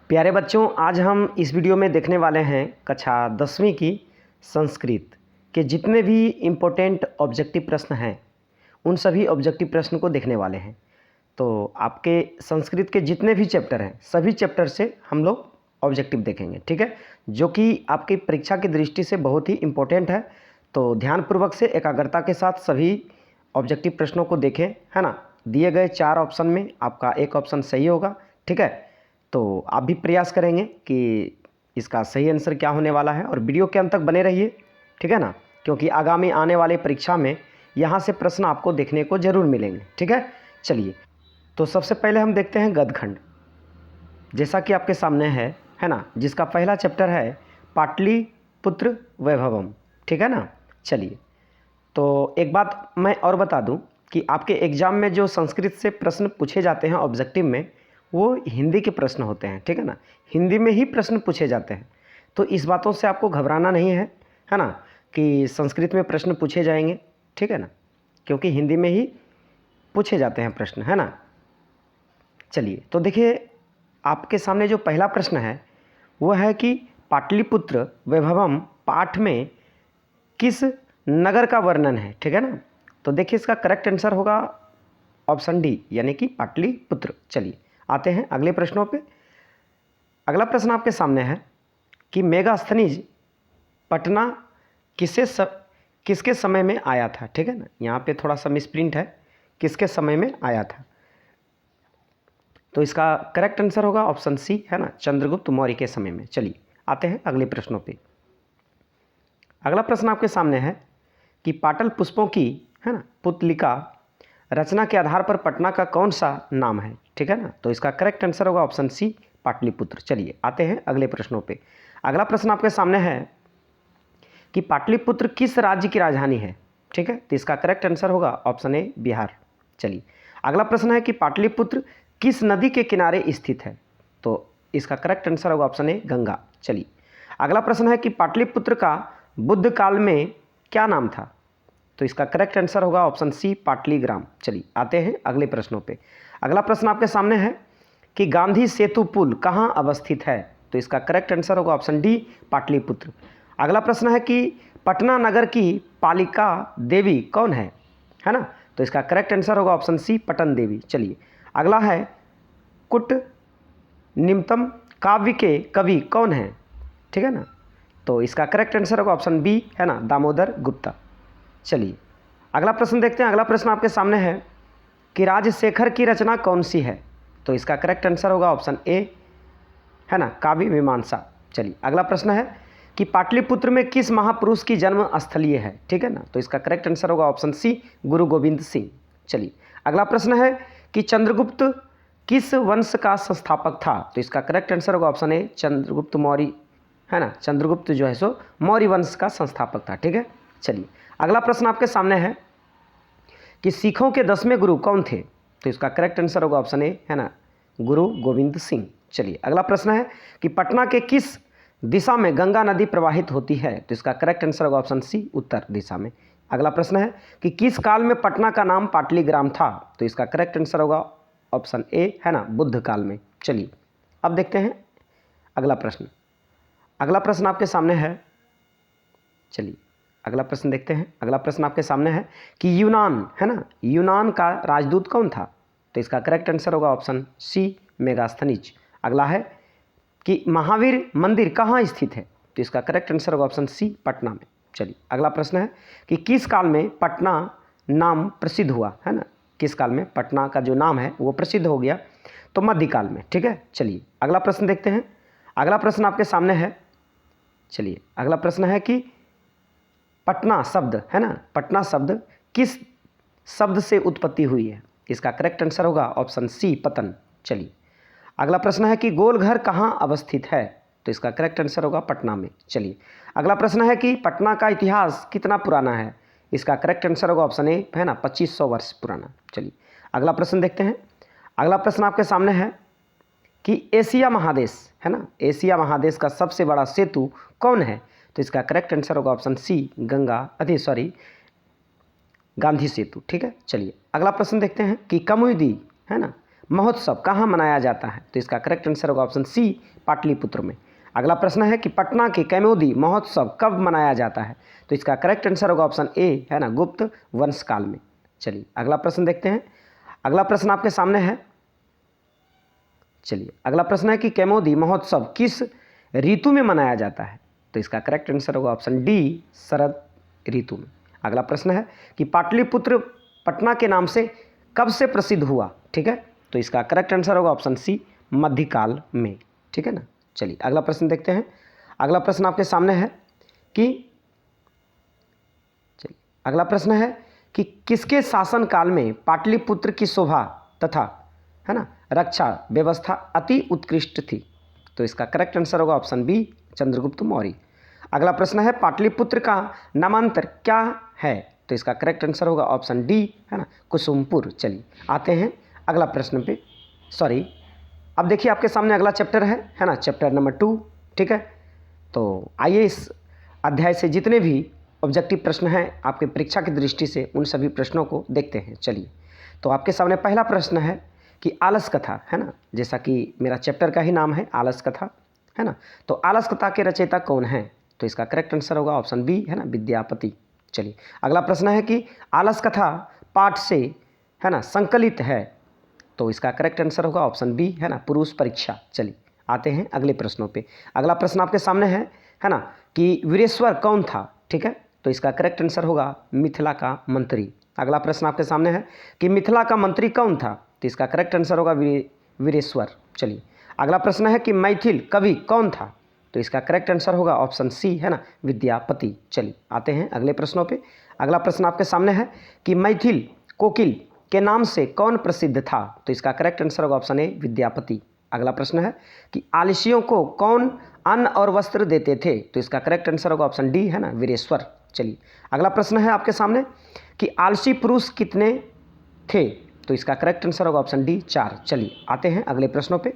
प्यारे बच्चों, आज हम इस वीडियो में देखने वाले हैं कक्षा 10वीं की संस्कृत के जितने भी इम्पोर्टेंट ऑब्जेक्टिव प्रश्न हैं उन सभी ऑब्जेक्टिव प्रश्न को देखने वाले हैं। तो आपके संस्कृत के जितने भी चैप्टर हैं सभी चैप्टर से हम लोग ऑब्जेक्टिव देखेंगे, ठीक है, जो कि आपकी परीक्षा की दृष्टि से बहुत ही इम्पोर्टेंट है। तो ध्यानपूर्वक से एकाग्रता के साथ सभी ऑब्जेक्टिव प्रश्नों को देखें, है ना। दिए गए 4 ऑप्शन में आपका एक ऑप्शन सही होगा, ठीक है। तो आप भी प्रयास करेंगे कि इसका सही आंसर क्या होने वाला है और वीडियो के अंत तक बने रहिए, ठीक है ना, क्योंकि आगामी आने वाले परीक्षा में यहाँ से प्रश्न आपको देखने को जरूर मिलेंगे, ठीक है। चलिए, तो सबसे पहले हम देखते हैं गद्यखंड, जैसा कि आपके सामने है ना, जिसका पहला चैप्टर है पाटलिपुत्र वैभवम, ठीक है ना। चलिए, तो एक बात मैं और बता दूं कि आपके एग्ज़ाम में जो संस्कृत से प्रश्न पूछे जाते हैं ऑब्जेक्टिव में, वो हिंदी के प्रश्न होते हैं, ठीक है ना। हिंदी में ही प्रश्न पूछे जाते हैं, तो इस बातों से आपको घबराना नहीं है ना, कि संस्कृत में प्रश्न पूछे जाएंगे, ठीक है ना, क्योंकि हिंदी में ही पूछे जाते हैं प्रश्न, है ना। चलिए, तो देखिए आपके सामने जो पहला प्रश्न है वो है कि पाटलिपुत्र वैभवम पाठ में किस नगर का वर्णन है, ठीक है ना। तो देखिए इसका करेक्ट आंसर होगा ऑप्शन डी, यानी कि पाटलिपुत्र। चलिए आते हैं अगले प्रश्नों पे। अगला प्रश्न आपके सामने है कि मेगास्थनीज पटना किसके समय में आया था, ठीक है ना। यहाँ पे थोड़ा सा मिसप्रिंट है, किसके समय में आया था। तो इसका करेक्ट आंसर होगा ऑप्शन सी, है ना, चंद्रगुप्त मौर्य के समय में। चलिए आते हैं अगले प्रश्नों पे। अगला प्रश्न आपके सामने है कि पाटल पुष्पों की, है ना, पुतलिका रचना के आधार पर पटना का कौन सा नाम है, ठीक है ना। तो इसका करेक्ट आंसर होगा ऑप्शन सी, पाटलिपुत्र। चलिए आते हैं अगले प्रश्नों पे। अगला प्रश्न आपके सामने है कि पाटलिपुत्र किस राज्य की राजधानी है, ठीक है। तो इसका करेक्ट आंसर होगा ऑप्शन ए, बिहार। चलिए अगला प्रश्न है कि पाटलिपुत्र किस नदी के किनारे स्थित है। तो इसका करेक्ट आंसर होगा ऑप्शन ए, गंगा। चलिए अगला प्रश्न है कि पाटलिपुत्र का बुद्ध काल में क्या नाम था। तो इसका करेक्ट आंसर होगा ऑप्शन सी, पाटलीग्राम। चलिए आते हैं अगले प्रश्नों पे। अगला प्रश्न आपके सामने है कि गांधी सेतु पुल कहाँ अवस्थित है। तो इसका करेक्ट आंसर होगा ऑप्शन डी, पाटलिपुत्र। अगला प्रश्न है कि पटना नगर की पालिका देवी कौन है ना। तो इसका करेक्ट आंसर होगा ऑप्शन सी, पटन देवी। चलिए अगला है कुट निम्तम काव्य के कवि कौन है, ठीक है ना। तो इसका करेक्ट आंसर होगा ऑप्शन बी, है ना, दामोदर गुप्ता। चलिए अगला प्रश्न देखते हैं। अगला प्रश्न आपके सामने है कि राजशेखर की रचना कौन सी है। तो इसका करेक्ट आंसर होगा ऑप्शन ए, है ना, काव्य मीमांसा। चलिए अगला प्रश्न है कि पाटलिपुत्र में किस महापुरुष की जन्म स्थलीय है, ठीक है ना। तो इसका करेक्ट आंसर होगा ऑप्शन सी, गुरु गोविंद सिंह। चलिए अगला प्रश्न है कि चंद्रगुप्त किस वंश का संस्थापक था। तो इसका करेक्ट आंसर होगा ऑप्शन ए, चंद्रगुप्त मौर्य, है ना। चंद्रगुप्त जो है सो मौर्य वंश का संस्थापक था, ठीक है। चलिए अगला प्रश्न आपके सामने है कि सिखों के 10वें गुरु कौन थे। तो इसका करेक्ट आंसर होगा ऑप्शन ए, है ना, गुरु गोविंद सिंह। चलिए अगला प्रश्न है कि पटना के किस दिशा में गंगा नदी प्रवाहित होती है। तो इसका करेक्ट आंसर होगा ऑप्शन सी, उत्तर दिशा में। अगला प्रश्न है कि किस काल में पटना का नाम पाटलीग्राम था। तो इसका करेक्ट आंसर होगा ऑप्शन ए, है ना, बुद्ध काल में। चलिए अब देखते हैं अगला प्रश्न। अगला प्रश्न आपके सामने है, चलिए अगला प्रश्न देखते हैं। अगला प्रश्न आपके सामने है कि यूनान, है ना, यूनान का राजदूत कौन था। तो इसका करेक्ट आंसर होगा ऑप्शन सी, मेगास्थनीज। अगला है कि महावीर मंदिर कहाँ स्थित है। तो इसका करेक्ट आंसर होगा ऑप्शन सी, पटना में। चलिए अगला प्रश्न है कि किस काल में पटना नाम प्रसिद्ध हुआ, है ना। किस काल में पटना का जो नाम है वो प्रसिद्ध हो गया। तो मध्यकाल में, ठीक है। चलिए अगला प्रश्न देखते हैं। अगला प्रश्न आपके सामने है, चलिए अगला प्रश्न है कि पटना शब्द, है ना, पटना शब्द किस शब्द से उत्पत्ति हुई है। इसका करेक्ट आंसर होगा ऑप्शन सी, पतन। चलिए अगला प्रश्न है कि गोलघर कहाँ अवस्थित है। तो इसका करेक्ट आंसर होगा पटना में। चलिए अगला प्रश्न है कि पटना का इतिहास कितना पुराना है। इसका करेक्ट आंसर होगा ऑप्शन ए, है ना, 2500 वर्ष पुराना। चलिए अगला प्रश्न देखते हैं। अगला प्रश्न आपके सामने है कि एशिया महादेश, है ना, एशिया महादेश का सबसे बड़ा सेतु कौन है। तो इसका करेक्ट आंसर होगा ऑप्शन सी, गांधी सेतु, ठीक है। चलिए अगला प्रश्न देखते हैं कि कमुदी, है ना, महोत्सव कहाँ मनाया जाता है? तो इसका करेक्ट आंसर होगा ऑप्शन सी, पाटलिपुत्र में। अगला प्रश्न है कि पटना के कैमोदी महोत्सव कब मनाया जाता है? तो इसका करेक्ट आंसर होगा ऑप्शन ए, है ना, गुप्त वंश काल में। चलिए अगला प्रश्न देखते हैं। अगला प्रश्न आपके सामने है। चलिए अगला प्रश्न है कि कैमोदी महोत्सव किस ऋतु में मनाया जाता है? तो इसका करेक्ट आंसर होगा ऑप्शन डी, शरद ऋतु में। अगला प्रश्न है कि पाटलिपुत्र पटना के नाम से कब से प्रसिद्ध हुआ? ठीक है, तो इसका करेक्ट आंसर होगा ऑप्शन सी, मध्यकाल में। ठीक है ना। चलिए अगला प्रश्न देखते हैं। अगला प्रश्न आपके सामने है कि चलिए अगला प्रश्न है कि किसके शासनकाल में पाटलिपुत्र की शोभा तथा, है ना, रक्षा व्यवस्था अति उत्कृष्ट थी? तो इसका करेक्ट आंसर होगा ऑप्शन बी, चंद्रगुप्त मौर्य। अगला प्रश्न है पाटलिपुत्र का नामांतर क्या है? तो इसका करेक्ट आंसर होगा ऑप्शन डी, है ना, कुसुमपुर। चलिए आते हैं अगला प्रश्न पे। सॉरी, अब देखिए आपके सामने अगला चैप्टर है ना, चैप्टर नंबर 2। ठीक है, तो आइए इस अध्याय से जितने भी ऑब्जेक्टिव प्रश्न हैं आपके परीक्षा की दृष्टि से, उन सभी प्रश्नों को देखते हैं। चलिए, तो आपके सामने पहला प्रश्न है कि आलस कथा, है ना, जैसा कि मेरा चैप्टर का ही नाम है आलस कथा, है ना, तो आलस कथा के रचयिता कौन है? तो इसका करेक्ट आंसर होगा ऑप्शन बी, है ना, विद्यापति। चलिए अगला प्रश्न है कि आलस कथा पाठ से, है ना, संकलित है? तो इसका करेक्ट आंसर होगा ऑप्शन बी, है ना, पुरुष परीक्षा। चलिए आते हैं अगले प्रश्नों पे। अगला प्रश्न आपके सामने है ना, कि वीरेश्वर कौन था? ठीक है, तो इसका करेक्ट आंसर होगा मिथिला का मंत्री। अगला प्रश्न आपके सामने है कि मिथिला का मंत्री कौन था? तो इसका करेक्ट आंसर होगा वीरेश्वर। चलिए अगला प्रश्न है कि मैथिल कवि कौन था? तो इसका करेक्ट आंसर होगा ऑप्शन सी, है ना, विद्यापति। चलिए आते हैं अगले प्रश्नों पे। अगला प्रश्न आपके सामने है कि मैथिल कोकिल के नाम से कौन प्रसिद्ध था? तो इसका करेक्ट आंसर होगा ऑप्शन ए, विद्यापति। अगला प्रश्न है कि आलसियों को कौन अन्न और वस्त्र देते थे? तो इसका करेक्ट आंसर होगा ऑप्शन डी, है ना, वीरेश्वर। चलिए अगला प्रश्न है आपके सामने कि आलसी पुरुष कितने थे? तो इसका करेक्ट आंसर होगा ऑप्शन डी, 4। चलिए आते हैं अगले प्रश्नों पे।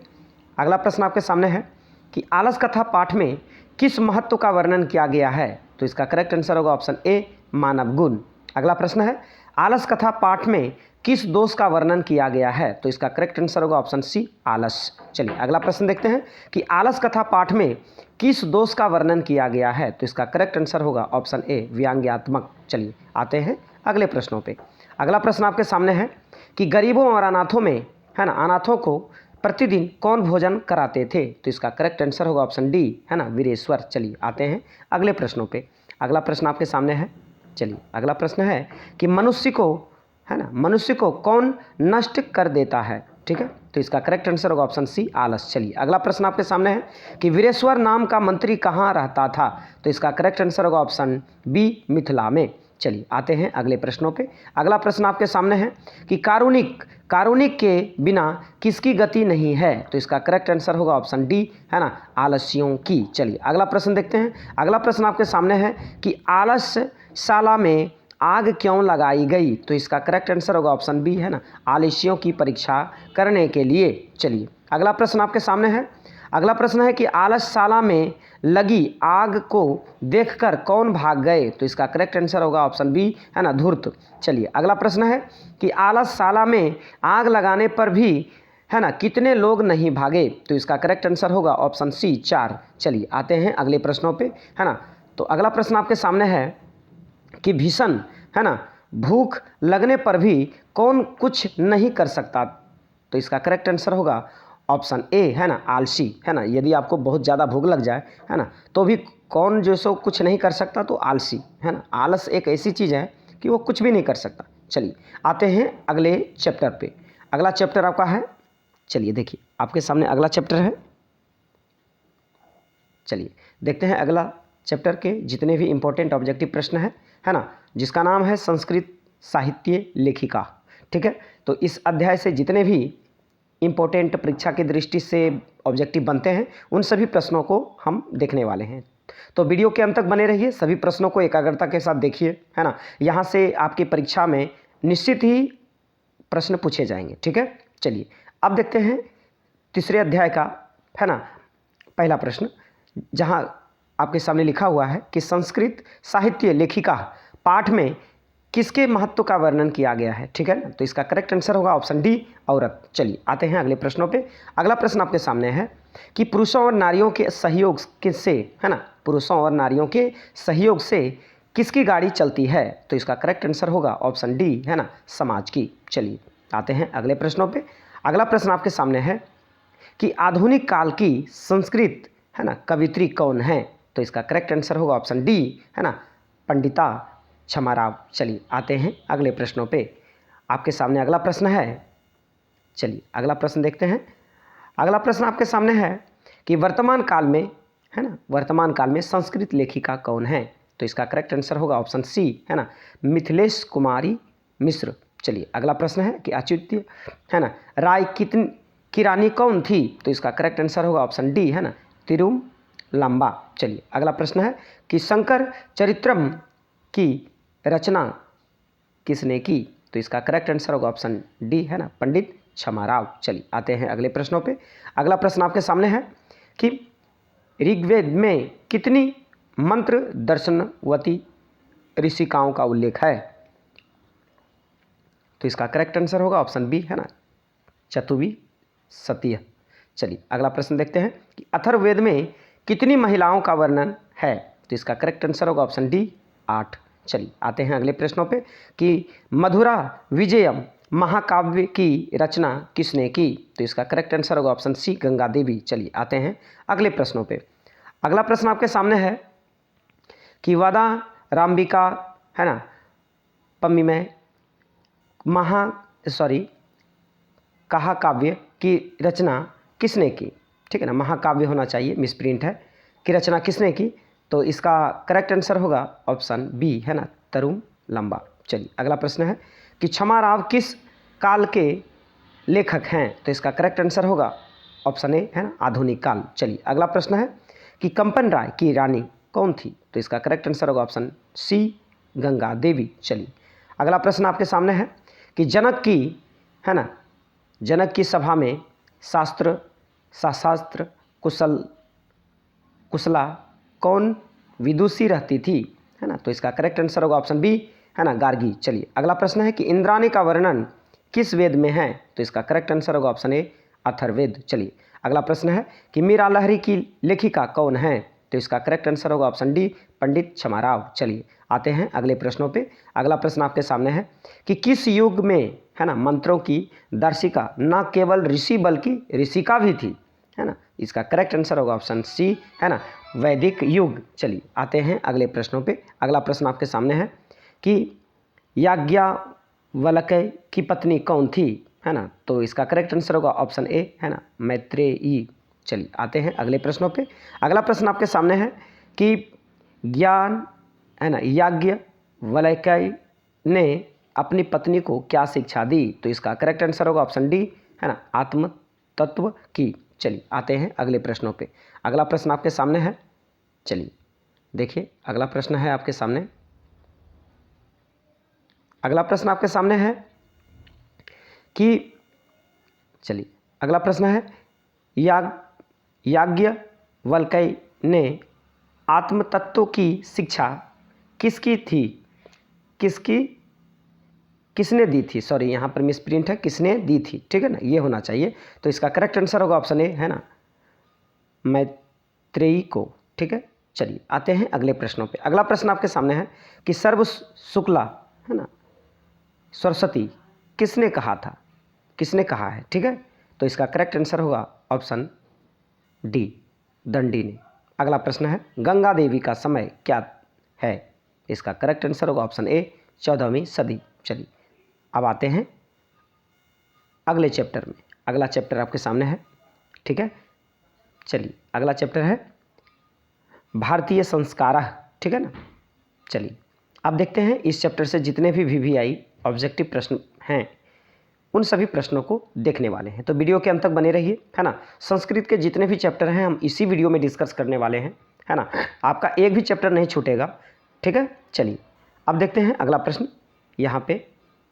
अगला प्रश्न आपके सामने है कि आलस कथा पाठ में किस महत्व का वर्णन किया गया है? तो इसका करेक्ट आंसर होगा ऑप्शन ए, मानव गुण। अगला प्रश्न है आलस कथा पाठ में किस दोष का वर्णन किया गया है? तो इसका करेक्ट आंसर होगा ऑप्शन सी, आलस। चलिए अगला प्रश्न देखते हैं कि आलस कथा पाठ में किस दोष का वर्णन किया गया है? तो इसका करेक्ट आंसर होगा ऑप्शन ए, व्यंग्यात्मक। चलिए आते हैं अगले प्रश्नों पे। अगला प्रश्न आपके सामने है कि गरीबों और अनाथों में, है ना, अनाथों को प्रतिदिन कौन भोजन कराते थे? तो इसका करेक्ट आंसर होगा ऑप्शन डी, है ना, वीरेश्वर। चलिए आते हैं अगले प्रश्नों पे। अगला प्रश्न आपके सामने है। चलिए अगला प्रश्न है कि मनुष्य को, है ना, मनुष्य को कौन नष्ट कर देता है? ठीक है, तो इसका करेक्ट आंसर होगा ऑप्शन सी, आलस। चलिए अगला प्रश्न आपके सामने है कि वीरेश्वर नाम का मंत्री कहाँ रहता था? तो इसका करेक्ट आंसर होगा ऑप्शन बी, मिथिला में। चलिए आते हैं अगले प्रश्नों पे। अगला प्रश्न आपके सामने है कि कारुणिक के बिना किसकी गति नहीं है? तो इसका करेक्ट आंसर होगा ऑप्शन डी, है ना, आलस्यों की। चलिए अगला प्रश्न देखते हैं। अगला प्रश्न आपके सामने है कि आलसशाला में आग क्यों लगाई गई? तो इसका करेक्ट आंसर होगा ऑप्शन बी, है ना, आलस्यों की परीक्षा करने के लिए। चलिए अगला प्रश्न आपके सामने है। अगला प्रश्न है कि आलसशाला में लगी आग को देखकर कौन भाग गए? तो इसका करेक्ट आंसर होगा ऑप्शन बी, है ना, धूर्त। चलिए अगला प्रश्न है कि आलसशाला में आग लगाने पर भी, है ना, कितने लोग नहीं भागे? तो इसका करेक्ट आंसर होगा ऑप्शन सी, 4। चलिए आते हैं अगले प्रश्नों पे, है ना। तो अगला प्रश्न आपके सामने है कि भीषण, है ना, भूख लगने पर भी कौन कुछ नहीं कर सकता? तो इसका करेक्ट आंसर होगा ऑप्शन ए, है ना, आलसी, है ना। यदि आपको बहुत ज़्यादा भूख लग जाए, है ना, तो भी कौन जो सो कुछ नहीं कर सकता? तो आलसी, है ना। आलस एक ऐसी चीज़ है कि वो कुछ भी नहीं कर सकता। चलिए आते हैं अगले चैप्टर पे। अगला चैप्टर आपका है, चलिए देखिए आपके सामने अगला चैप्टर है। चलिए देखते हैं अगला चैप्टर के जितने भी इंपॉर्टेंट ऑब्जेक्टिव प्रश्न है ना, जिसका नाम है संस्कृत साहित्य लेखिका। ठीक है, तो इस अध्याय से जितने भी इंपॉर्टेंट परीक्षा की दृष्टि से ऑब्जेक्टिव बनते हैं, उन सभी प्रश्नों को हम देखने वाले हैं। तो वीडियो के अंत तक बने रहिए, सभी प्रश्नों को एकाग्रता के साथ देखिए, है ना। यहाँ से आपकी परीक्षा में निश्चित ही प्रश्न पूछे जाएंगे। ठीक है, चलिए अब देखते हैं तीसरे अध्याय का, है ना, पहला प्रश्न, जहाँ आपके सामने लिखा हुआ है कि संस्कृत साहित्य लेखिका पाठ में किसके महत्व का वर्णन किया गया है, ठीक है ना। तो इसका करेक्ट आंसर होगा ऑप्शन डी, औरत। चलिए आते हैं अगले प्रश्नों पे। अगला प्रश्न आपके सामने है कि पुरुषों और नारियों के सहयोग से, है ना, पुरुषों और नारियों के सहयोग से किसकी गाड़ी चलती है। तो इसका करेक्ट आंसर होगा ऑप्शन डी, है ना, समाज की। चलिए आते हैं अगले प्रश्नों पे। अगला प्रश्न आपके सामने है कि आधुनिक काल की संस्कृत, है ना, कवियत्री कौन है। तो इसका करेक्ट आंसर होगा ऑप्शन डी, है ना, पंडिता क्षमाराव। चलिए आते हैं अगले प्रश्नों पे। आपके सामने अगला प्रश्न है, चलिए अगला प्रश्न देखते हैं। अगला प्रश्न आपके सामने है कि वर्तमान काल में, है ना, वर्तमान काल में संस्कृत लेखिका कौन है। तो इसका करेक्ट आंसर होगा ऑप्शन सी, है ना, मिथिलेश कुमारी मिश्र। चलिए अगला प्रश्न है कि अच्युत, है ना, राय की रानी कौन थी। तो इसका करेक्ट आंसर होगा ऑप्शन डी, है ना, तिरुमलांबा। चलिए अगला प्रश्न है कि शंकर चरित्रम की रचना किसने की। तो इसका करेक्ट आंसर होगा ऑप्शन डी, है ना, पंडित क्षमाराव। चलिए आते हैं अगले प्रश्नों पे। अगला प्रश्न आपके सामने है कि ऋग्वेद में कितनी मंत्र दर्शनवती ऋषिकाओं का उल्लेख है। तो इसका करेक्ट आंसर होगा ऑप्शन बी, है ना, चतुर्वी सतीय। चलिए अगला प्रश्न देखते हैं कि अथर्ववेद में कितनी महिलाओं का वर्णन है। तो इसका करेक्ट आंसर होगा ऑप्शन डी, 8। चलिए आते हैं अगले प्रश्नों पे कि मधुरा विजयम महाकाव्य की रचना किसने की। तो इसका करेक्ट आंसर होगा ऑप्शन सी, गंगा देवी। चलिए आते हैं अगले प्रश्नों पे। अगला प्रश्न आपके सामने है कि वादा रामबिका, है ना, पम्मी में महाकाव्य की रचना किसने की, ठीक है ना, महाकाव्य होना चाहिए, मिसप्रिंट है, की रचना किसने की। तो इसका करेक्ट आंसर होगा ऑप्शन बी, है ना, तरुमलंबा। चलिए अगला प्रश्न है कि क्षमाराव किस काल के लेखक हैं। तो इसका करेक्ट आंसर होगा ऑप्शन ए, है ना, आधुनिक काल। चलिए अगला प्रश्न है कि कंपन राय की रानी कौन थी। तो इसका करेक्ट आंसर होगा ऑप्शन सी, गंगा देवी। चलिए अगला प्रश्न आपके सामने है कि जनक की, है ना, जनक की सभा में शास्त्र कुशला कौन विदुषी रहती थी, है ना। तो इसका करेक्ट आंसर होगा ऑप्शन बी, है ना, गार्गी। चलिए अगला प्रश्न है कि इंद्राणी का वर्णन किस वेद में है। तो इसका करेक्ट आंसर होगा ऑप्शन ए, अथर्ववेद। चलिए अगला प्रश्न है कि मीरा लहरी की लेखिका कौन है। तो इसका करेक्ट आंसर होगा ऑप्शन डी, पंडित क्षमाराव। चलिए आते हैं अगले प्रश्नों पे। अगला प्रश्न आपके सामने है कि किस युग में, है ना, मंत्रों की दर्शिका न केवल ऋषि बल्कि ऋषिका भी थी, है ना। इसका करेक्ट आंसर होगा ऑप्शन सी, है ना, वैदिक युग। चलिए आते हैं अगले प्रश्नों पे। अगला प्रश्न आपके सामने है कि याज्ञवल्क्य की पत्नी कौन थी, है ना। तो इसका करेक्ट आंसर होगा ऑप्शन ए, है ना, मैत्रेयी। चलिए आते हैं अगले प्रश्नों पे। अगला प्रश्न आपके सामने है कि ज्ञान, है ना, याज्ञवल्क्य ने अपनी पत्नी को क्या शिक्षा दी। तो इसका करेक्ट आंसर होगा ऑप्शन डी, है ना, आत्म तत्व की। चलिए आते हैं अगले प्रश्नों पे। अगला प्रश्न आपके सामने है, चलिए देखिए अगला प्रश्न है आपके सामने। अगला प्रश्न आपके सामने है कि, चलिए अगला प्रश्न है याज्ञवल्क्य ने आत्म तत्व की शिक्षा किसकी थी, किसने दी थी। सॉरी यहाँ पर मिसप्रिंट है, किसने दी थी, ठीक है ना, ये होना चाहिए। तो इसका करेक्ट आंसर होगा ऑप्शन ए, है ना, मैत्रेयी को, ठीक है। चलिए आते हैं अगले प्रश्नों पे। अगला प्रश्न आपके सामने है कि सर्व शुक्ला, है ना, सरस्वती किसने कहा है, ठीक है। तो इसका करेक्ट आंसर होगा ऑप्शन डी, दंडी ने। अगला प्रश्न है गंगा देवी का समय क्या है। इसका करेक्ट आंसर होगा ऑप्शन ए, 14वीं सदी। चलिए अब आते हैं अगले चैप्टर में। अगला चैप्टर आपके सामने है, ठीक है। चलिए अगला चैप्टर है भारतीय संस्कार, ठीक है ना। चलिए अब देखते हैं इस चैप्टर से जितने भी VVI ऑब्जेक्टिव प्रश्न हैं उन सभी प्रश्नों को देखने वाले हैं। तो वीडियो के अंत तक बने रहिए, है ना। संस्कृत के जितने भी चैप्टर हैं हम इसी वीडियो में डिस्कस करने वाले हैं, है ना। आपका एक भी चैप्टर नहीं छूटेगा, ठीक है। चलिए अब देखते हैं अगला प्रश्न। यहाँ पे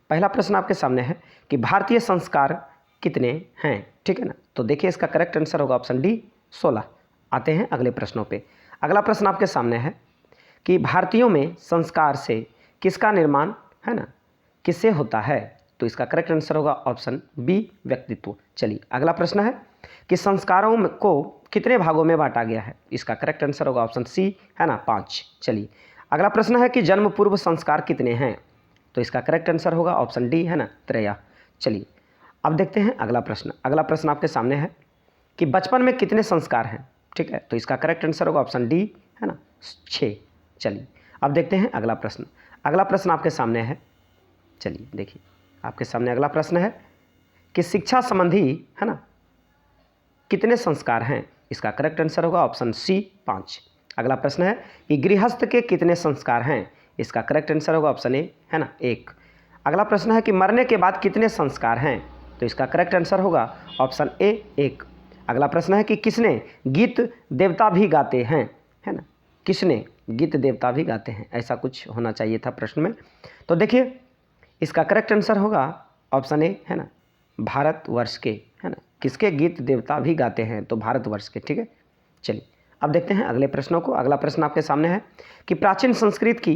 पहला प्रश्न आपके सामने है कि भारतीय संस्कार कितने हैं, ठीक है ना। तो देखिए इसका करेक्ट आंसर होगा ऑप्शन डी, 16। आते हैं अगले प्रश्नों पे। अगला प्रश्न आपके सामने है कि भारतीयों में संस्कार से किसका निर्माण है ना, किससे होता है? तो इसका करेक्ट आंसर होगा ऑप्शन बी, व्यक्तित्व। चलिए अगला प्रश्न है कि संस्कारों को कितने भागों में बांटा गया है? इसका करेक्ट आंसर होगा ऑप्शन सी, है ना, 5। चलिए अगला प्रश्न है कि जन्म पूर्व संस्कार कितने हैं? तो इसका करेक्ट आंसर होगा ऑप्शन डी, है ना, 13। चलिए अब देखते हैं अगला प्रश्न। अगला प्रश्न आपके सामने है कि बचपन में कितने संस्कार हैं? ठीक है, तो इसका करेक्ट आंसर होगा ऑप्शन डी, है ना, 6। चलिए अब देखते हैं अगला प्रश्न। अगला प्रश्न आपके सामने है, चलिए देखिए आपके सामने अगला प्रश्न है कि शिक्षा संबंधी, है ना, कितने संस्कार हैं? इसका करेक्ट आंसर होगा ऑप्शन सी, 5। अगला प्रश्न है कि गृहस्थ के कितने संस्कार हैं? इसका करेक्ट आंसर होगा ऑप्शन ए, है ना, 1। अगला प्रश्न है कि मरने के बाद कितने संस्कार हैं? तो इसका करेक्ट आंसर होगा ऑप्शन ए, 1। अगला प्रश्न है कि किसने गीत देवता भी गाते हैं? है ना, किसने गीत देवता भी गाते हैं, ऐसा कुछ होना चाहिए था प्रश्न में। तो देखिए इसका करेक्ट आंसर होगा ऑप्शन ए, है ना, भारतवर्ष के, है ना, किसके गीत देवता भी गाते हैं? तो भारतवर्ष के। ठीक है, चलिए अब देखते हैं अगले प्रश्नों को। अगला प्रश्न आपके सामने है कि प्राचीन संस्कृत की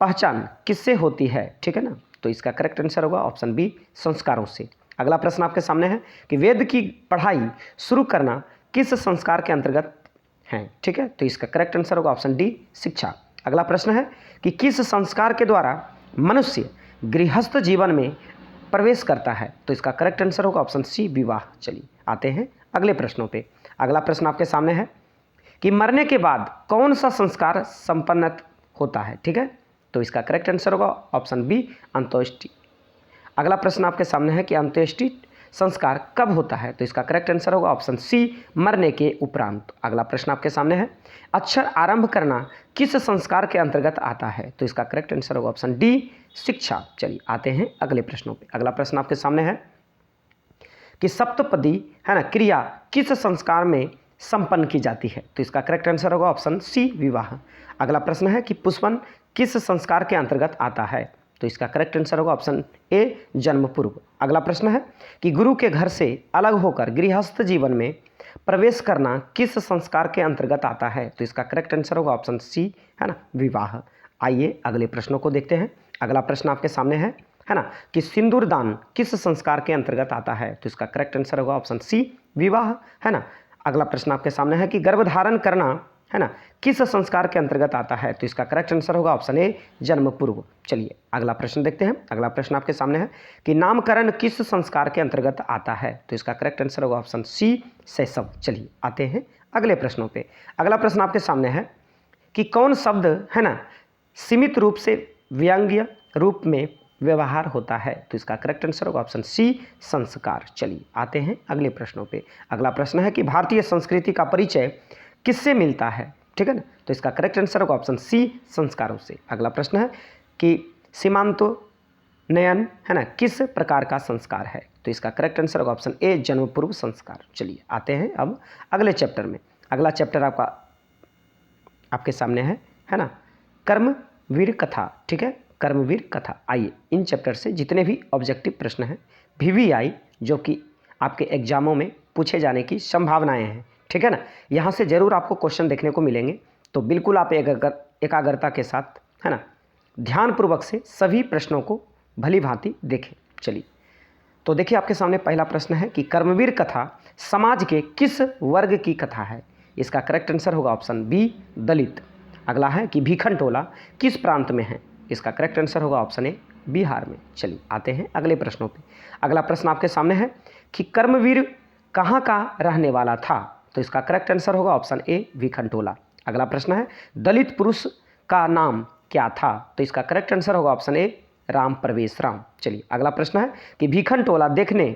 पहचान किससे होती है? ठीक है ना, तो इसका करेक्ट आंसर होगा ऑप्शन बी, संस्कारों से। अगला प्रश्न आपके सामने है कि वेद की पढ़ाई शुरू करना किस संस्कार के अंतर्गत है? ठीक है, तो इसका करेक्ट आंसर होगा ऑप्शन डी, शिक्षा। अगला प्रश्न है कि किस संस्कार के द्वारा मनुष्य गृहस्थ जीवन में प्रवेश करता है? तो इसका करेक्ट आंसर होगा ऑप्शन सी, विवाह। चलिए आते हैं अगले प्रश्नों पे। अगला प्रश्न आपके सामने है कि मरने के बाद कौन सा संस्कार संपन्न होता है? ठीक है, तो इसका करेक्ट आंसर होगा ऑप्शन बी, अंत्येष्टि। अगला प्रश्न आपके सामने है कि अंत्येष्टि संस्कार कब होता है? तो इसका करेक्ट आंसर होगा ऑप्शन सी, मरने के उपरांत। अगला प्रश्न आपके सामने है अक्षर आरंभ करना किस संस्कार के अंतर्गत आता है? तो इसका करेक्ट आंसर होगा ऑप्शन डी, शिक्षा। चलिए आते हैं अगले प्रश्नों पे। अगला प्रश्न आपके सामने है कि सप्तपदी, है ना, क्रिया किस संस्कार में संपन्न की जाती है? तो इसका करेक्ट आंसर होगा ऑप्शन सी, विवाह। अगला प्रश्न है कि पुष्पन किस संस्कार के अंतर्गत आता है? तो इसका करेक्ट आंसर होगा ऑप्शन ए, जन्म पूर्व। अगला प्रश्न है कि गुरु के घर से अलग होकर गृहस्थ जीवन में प्रवेश करना किस संस्कार के अंतर्गत आता है? तो इसका करेक्ट आंसर होगा ऑप्शन सी, है ना, विवाह। आइए अगले प्रश्नों को देखते हैं। अगला प्रश्न आपके सामने है ना, कि सिंदूर दान किस संस्कार के अंतर्गत आता है? तो इसका करेक्ट आंसर होगा ऑप्शन सी, विवाह, है ना। अगला प्रश्न आपके सामने है कि गर्भधारण करना, है ना, किस संस्कार के अंतर्गत आता है? तो इसका करेक्ट आंसर होगा ऑप्शन ए, जन्म पूर्व। चलिए अगला प्रश्न देखते हैं। अगला प्रश्न आपके सामने है कि नामकरण किस संस्कार के अंतर्गत आता है? तो इसका करेक्ट आंसर होगा ऑप्शन सी, शैशव। चलिए आते हैं अगले प्रश्नों पे। अगला प्रश्न आपके सामने है कि कौन शब्द, है ना, सीमित रूप से व्यंग्य रूप में व्यवहार होता है? तो इसका करेक्ट आंसर होगा ऑप्शन सी, संस्कार। चलिए आते हैं अगले प्रश्नों पे। अगला प्रश्न है कि भारतीय संस्कृति का परिचय किससे मिलता है? ठीक है ना, तो इसका करेक्ट आंसर होगा ऑप्शन सी, संस्कारों से। अगला प्रश्न है कि सीमांतोन्नयन, है ना, किस प्रकार का संस्कार है? तो इसका करेक्ट आंसर होगा ऑप्शन ए, जन्म पूर्व संस्कार। चलिए आते हैं अब अगले चैप्टर में। अगला चैप्टर आपके सामने है ना, कर्मवीर कथा। ठीक है, कर्मवीर कथा। आइए इन चैप्टर से जितने भी ऑब्जेक्टिव प्रश्न हैं, VVI, जो कि आपके एग्जामों में पूछे जाने की संभावनाएं हैं, ठीक है ना, यहाँ से ज़रूर आपको क्वेश्चन देखने को मिलेंगे। तो बिल्कुल आप एकाग्रता के साथ, है ना, ध्यानपूर्वक से सभी प्रश्नों को भली भांति देखें। चलिए तो देखिए आपके सामने पहला प्रश्न है कि कर्मवीर कथा समाज के किस वर्ग की कथा है? इसका करेक्ट आंसर होगा ऑप्शन बी, दलित। अगला है कि भीखन टोला किस प्रांत में है? इसका करेक्ट आंसर होगा ऑप्शन ए, बिहार में। चलिए आते हैं अगले प्रश्नों पे। अगला प्रश्न आपके सामने है कि कर्मवीर कहाँ का रहने वाला था? तो इसका करेक्ट आंसर होगा ऑप्शन ए, भीखन टोला। अगला प्रश्न है दलित पुरुष का नाम क्या था? तो इसका करेक्ट आंसर होगा ऑप्शन ए, राम प्रवेश राम। चलिए अगला प्रश्न है कि भीखन टोला देखने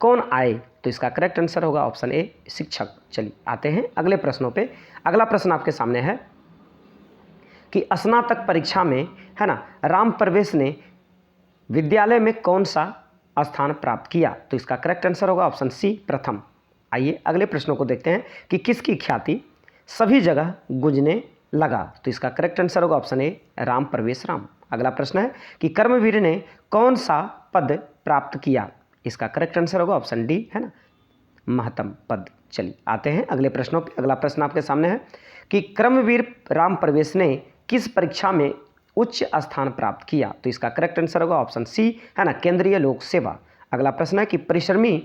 कौन आए? तो इसका करेक्ट आंसर होगा ऑप्शन ए, शिक्षक। चलिए आते हैं अगले प्रश्नों पे। अगला प्रश्न आपके सामने है कि स्नातक परीक्षा में, है ना, राम प्रवेश ने विद्यालय में कौन सा स्थान प्राप्त किया? तो इसका करेक्ट आंसर होगा ऑप्शन सी, प्रथम। आइए अगले प्रश्नों को देखते हैं कि किसकी ख्याति सभी जगह गूंजने लगा? तो इसका करेक्ट आंसर होगा ऑप्शन ए, राम प्रवेश राम। अगला प्रश्न है कि कर्मवीर ने कौन सा पद प्राप्त किया? इसका करेक्ट आंसर होगा ऑप्शन डी, है ना, महत्तम पद। चलिए आते हैं अगले प्रश्नों पे। अगला प्रश्न आपके सामने है कि कर्मवीर राम प्रवेश ने किस परीक्षा में उच्च स्थान प्राप्त किया? तो इसका करेक्ट आंसर होगा ऑप्शन सी, है ना, केंद्रीय लोक सेवा। अगला प्रश्न है कि परिश्रमी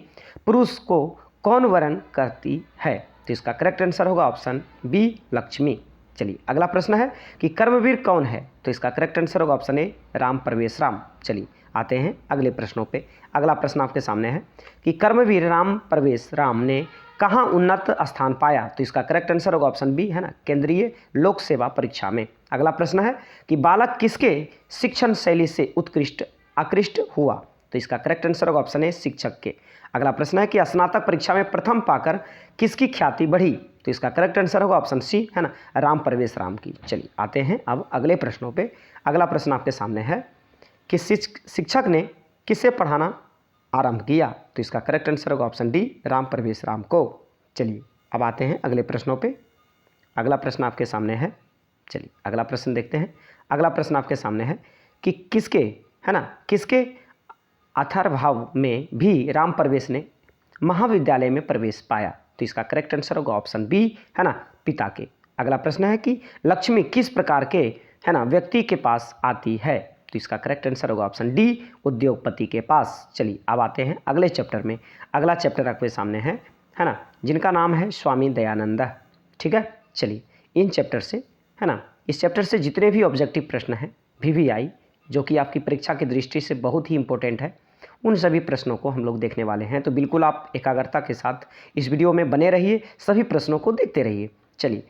पुरुष को कौन वरण करती है? तो इसका करेक्ट आंसर होगा ऑप्शन बी, लक्ष्मी। चलिए अगला प्रश्न है कि कर्मवीर कौन है? तो इसका करेक्ट आंसर होगा ऑप्शन ए, राम परवेश राम। चलिए आते हैं अगले प्रश्नों पे। अगला प्रश्न आपके सामने है कि कर्मवीर राम परवेश राम ने कहाँ उन्नत स्थान पाया? तो इसका करेक्ट आंसर होगा ऑप्शन बी, है ना, केंद्रीय लोक सेवा परीक्षा में। अगला प्रश्न है कि बालक किसके शिक्षण शैली से उत्कृष्ट आकृष्ट हुआ? तो इसका करेक्ट आंसर होगा ऑप्शन ए, शिक्षक के। अगला प्रश्न है कि स्नातक परीक्षा में प्रथम पाकर किसकी ख्याति बढ़ी? तो इसका करेक्ट आंसर होगा ऑप्शन सी, है ना, राम परवेश राम की। चलिए आते हैं अब अगले प्रश्नों पे। अगला प्रश्न आपके सामने है कि शिक्षक ने किसे पढ़ाना आरंभ किया? तो इसका करेक्ट आंसर होगा ऑप्शन डी, राम परवेश राम को। चलिए अब आते हैं अगले प्रश्नों पे। अगला प्रश्न आपके सामने है, चलिए अगला प्रश्न देखते हैं। अगला प्रश्न आपके सामने है कि किसके, है ना, किसके अथर्वभाव में भी राम परवेश ने महाविद्यालय में प्रवेश पाया? तो इसका करेक्ट आंसर होगा ऑप्शन बी, है ना, पिता के। अगला प्रश्न है कि लक्ष्मी किस प्रकार के, है ना, व्यक्ति के पास आती है? तो इसका करेक्ट आंसर होगा ऑप्शन डी, उद्योगपति के पास। चलिए अब आते हैं अगले चैप्टर में। अगला चैप्टर आपके सामने है ना, जिनका नाम है स्वामी दयानंद। ठीक है, चलिए इन चैप्टर से, है ना, इस चैप्टर से जितने भी ऑब्जेक्टिव प्रश्न हैं वीवीआई, जो कि आपकी परीक्षा की दृष्टि से बहुत ही इंपॉर्टेंट है, उन सभी प्रश्नों को हम लोग देखने वाले हैं। तो बिल्कुल आप एकाग्रता के साथ इस वीडियो में बने रहिए, सभी प्रश्नों को देखते रहिए। चलिए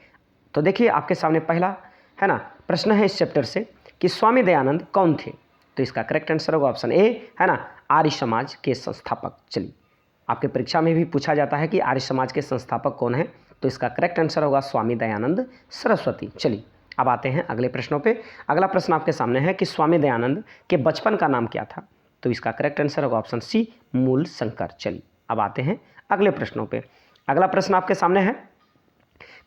तो देखिए आपके सामने पहला, है ना, प्रश्न है इस चैप्टर से कि स्वामी दयानंद कौन थे? तो इसका करेक्ट आंसर होगा ऑप्शन ए, है ना, आर्य समाज के संस्थापक। चलिए आपके परीक्षा में भी पूछा जाता है कि आर्य समाज के संस्थापक कौन है? तो इसका करेक्ट आंसर होगा स्वामी दयानंद सरस्वती। चलिए अब आते हैं अगले प्रश्नों पे। अगला प्रश्न आपके सामने है कि स्वामी दयानंद के बचपन का नाम क्या था? तो इसका करेक्ट आंसर होगा ऑप्शन सी, मूल शंकर। चलिए अब आते हैं अगले प्रश्नों पे। अगला प्रश्न आपके सामने है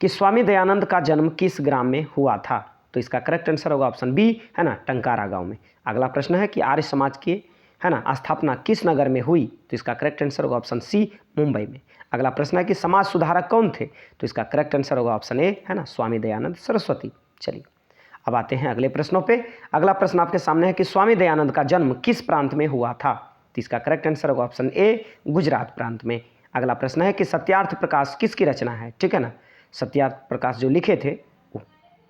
कि स्वामी दयानंद का जन्म किस ग्राम में हुआ था? तो इसका करेक्ट आंसर होगा ऑप्शन बी, है ना, टंकारा गांव में। अगला प्रश्न है कि आर्य समाज की, है ना, स्थापना किस नगर में हुई? तो इसका करेक्ट आंसर होगा ऑप्शन सी, मुंबई में। अगला प्रश्न है कि समाज सुधारक कौन थे? तो इसका करेक्ट आंसर होगा ऑप्शन ए, है ना, स्वामी दयानंद सरस्वती। चलिए अब आते हैं अगले प्रश्नों पे। अगला प्रश्न आपके सामने है कि स्वामी दयानंद का जन्म किस प्रांत में हुआ था? तो इसका करेक्ट आंसर होगा ऑप्शन ए, गुजरात प्रांत में। अगला प्रश्न है कि सत्यार्थ प्रकाश किसकी रचना है? ठीक है ना, सत्यार्थ प्रकाश जो लिखे थे वो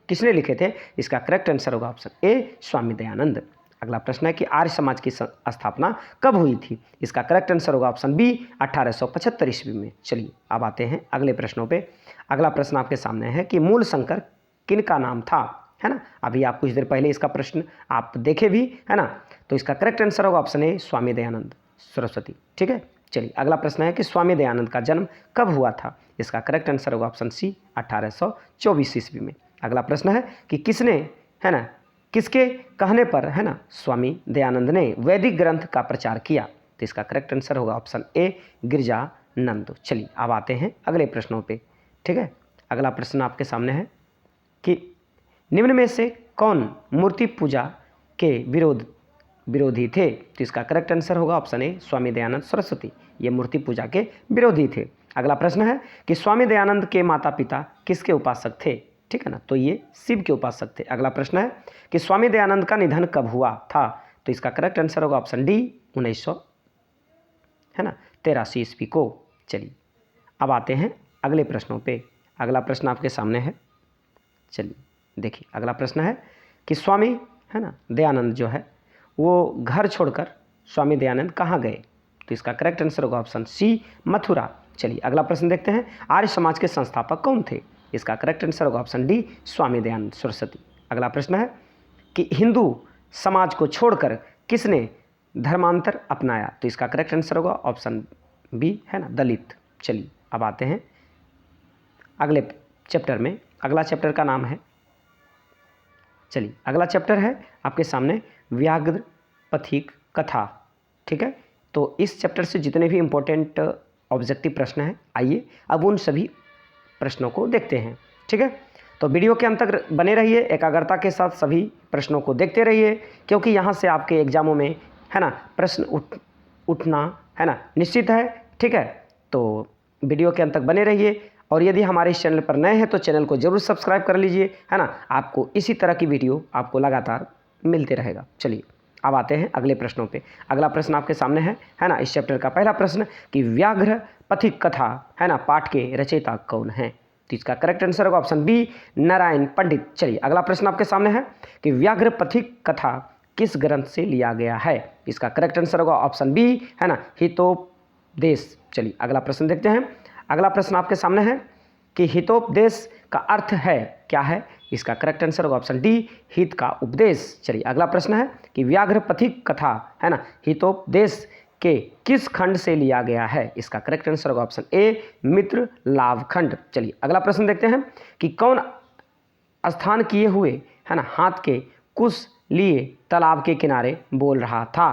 किसने लिखे थे? इसका करेक्ट आंसर होगा ऑप्शन ए, स्वामी दयानंद। अगला प्रश्न है कि आर्य समाज की स्थापना कब हुई थी? इसका करेक्ट आंसर होगा ऑप्शन बी, 1875 ईस्वी में। चलिए अब आते हैं अगले प्रश्नों पे। अगला प्रश्न आपके सामने है कि मूल शंकर किनका नाम था? है ना, अभी आप कुछ देर पहले इसका प्रश्न आप देखे भी, है ना। तो इसका करेक्ट आंसर होगा ऑप्शन ए, स्वामी दयानंद सरस्वती। ठीक है, चलिए अगला प्रश्न है कि स्वामी दयानंद का जन्म कब हुआ था? इसका करेक्ट आंसर होगा ऑप्शन सी, 1824 ईस्वी में। अगला प्रश्न है कि किसने, है ना, किसके कहने पर, है ना, स्वामी दयानंद ने वैदिक ग्रंथ का प्रचार किया? तो इसका करेक्ट आंसर होगा ऑप्शन ए, गिरजानंद। चलिए अब आते हैं अगले प्रश्नों पे। ठीक है, अगला प्रश्न आपके सामने है कि निम्न में से कौन मूर्ति पूजा के विरोधी थे? तो इसका करेक्ट आंसर होगा ऑप्शन ए, स्वामी दयानंद सरस्वती। ये मूर्ति पूजा के विरोधी थे। अगला प्रश्न है कि स्वामी दयानंद के माता पिता किसके उपासक थे? ठीक है ना, तो ये शिव के उपासक थे। अगला प्रश्न है कि स्वामी दयानंद का निधन कब हुआ था? तो इसका करेक्ट आंसर होगा ऑप्शन डी, 1983 ईस्वी को। चलिए अब आते हैं अगले प्रश्नों पे। अगला प्रश्न आपके सामने है, चलिए देखिए अगला प्रश्न है कि स्वामी, है ना, दयानंद जो है वो घर छोड़कर स्वामी दयानंद कहाँ गए? तो इसका करेक्ट आंसर होगा ऑप्शन सी, मथुरा। चलिए अगला प्रश्न देखते हैं, आर्य समाज के संस्थापक कौन थे? इसका करेक्ट आंसर होगा ऑप्शन डी, स्वामी दयानंद सरस्वती। अगला प्रश्न है कि हिंदू समाज को छोड़कर किसने धर्मांतर अपनाया? तो इसका करेक्ट आंसर होगा ऑप्शन बी, है ना, दलित। चलिए अब आते हैं अगले चैप्टर में। अगला चैप्टर का नाम है, चलिए अगला चैप्टर है आपके सामने व्याघ्र पथिक कथा। ठीक है, तो इस चैप्टर से जितने भी इम्पोर्टेंट ऑब्जेक्टिव प्रश्न हैं, आइए अब उन सभी प्रश्नों को देखते हैं। ठीक है, तो वीडियो के अंत तक बने रहिए, एकाग्रता के साथ सभी प्रश्नों को देखते रहिए, क्योंकि यहाँ से आपके एग्जामों में, है ना, प्रश्न उठना, है ना, निश्चित है। ठीक है, तो वीडियो के अंत तक बने रहिए और यदि हमारे इस चैनल पर नए हैं तो चैनल को जरूर सब्सक्राइब कर लीजिए, है ना। आपको इसी तरह की वीडियो आपको लगातार मिलते रहेगा। चलिए अब आते हैं अगले प्रश्नों पे। अगला प्रश्न आपके सामने है ना, इस चैप्टर का पहला प्रश्न कि व्याघ्र पथिक कथा, है ना, पाठ के रचयिता कौन है। तो इसका करेक्ट आंसर होगा ऑप्शन बी, नारायण पंडित। चलिए अगला प्रश्न आपके सामने है कि व्याघ्र पथिक कथा किस ग्रंथ से लिया गया है। इसका करेक्ट आंसर होगा ऑप्शन बी, है ना, हितोपदेश। चलिए अगला प्रश्न देखते हैं। अगला प्रश्न आपके सामने है कि हितोपदेश का अर्थ है क्या है। इसका करेक्ट आंसर होगा ऑप्शन डी, हित का उपदेश। चलिए अगला प्रश्न है कि व्याघ्र पथिक कथा, है ना, हितोपदेश के किस खंड से लिया गया है। इसका करेक्ट आंसर होगा ऑप्शन ए, मित्र लाभ खंड। चलिए अगला प्रश्न देखते हैं कि कौन स्थान किए हुए, है ना, हाथ के कुश लिए तालाब के किनारे बोल रहा था।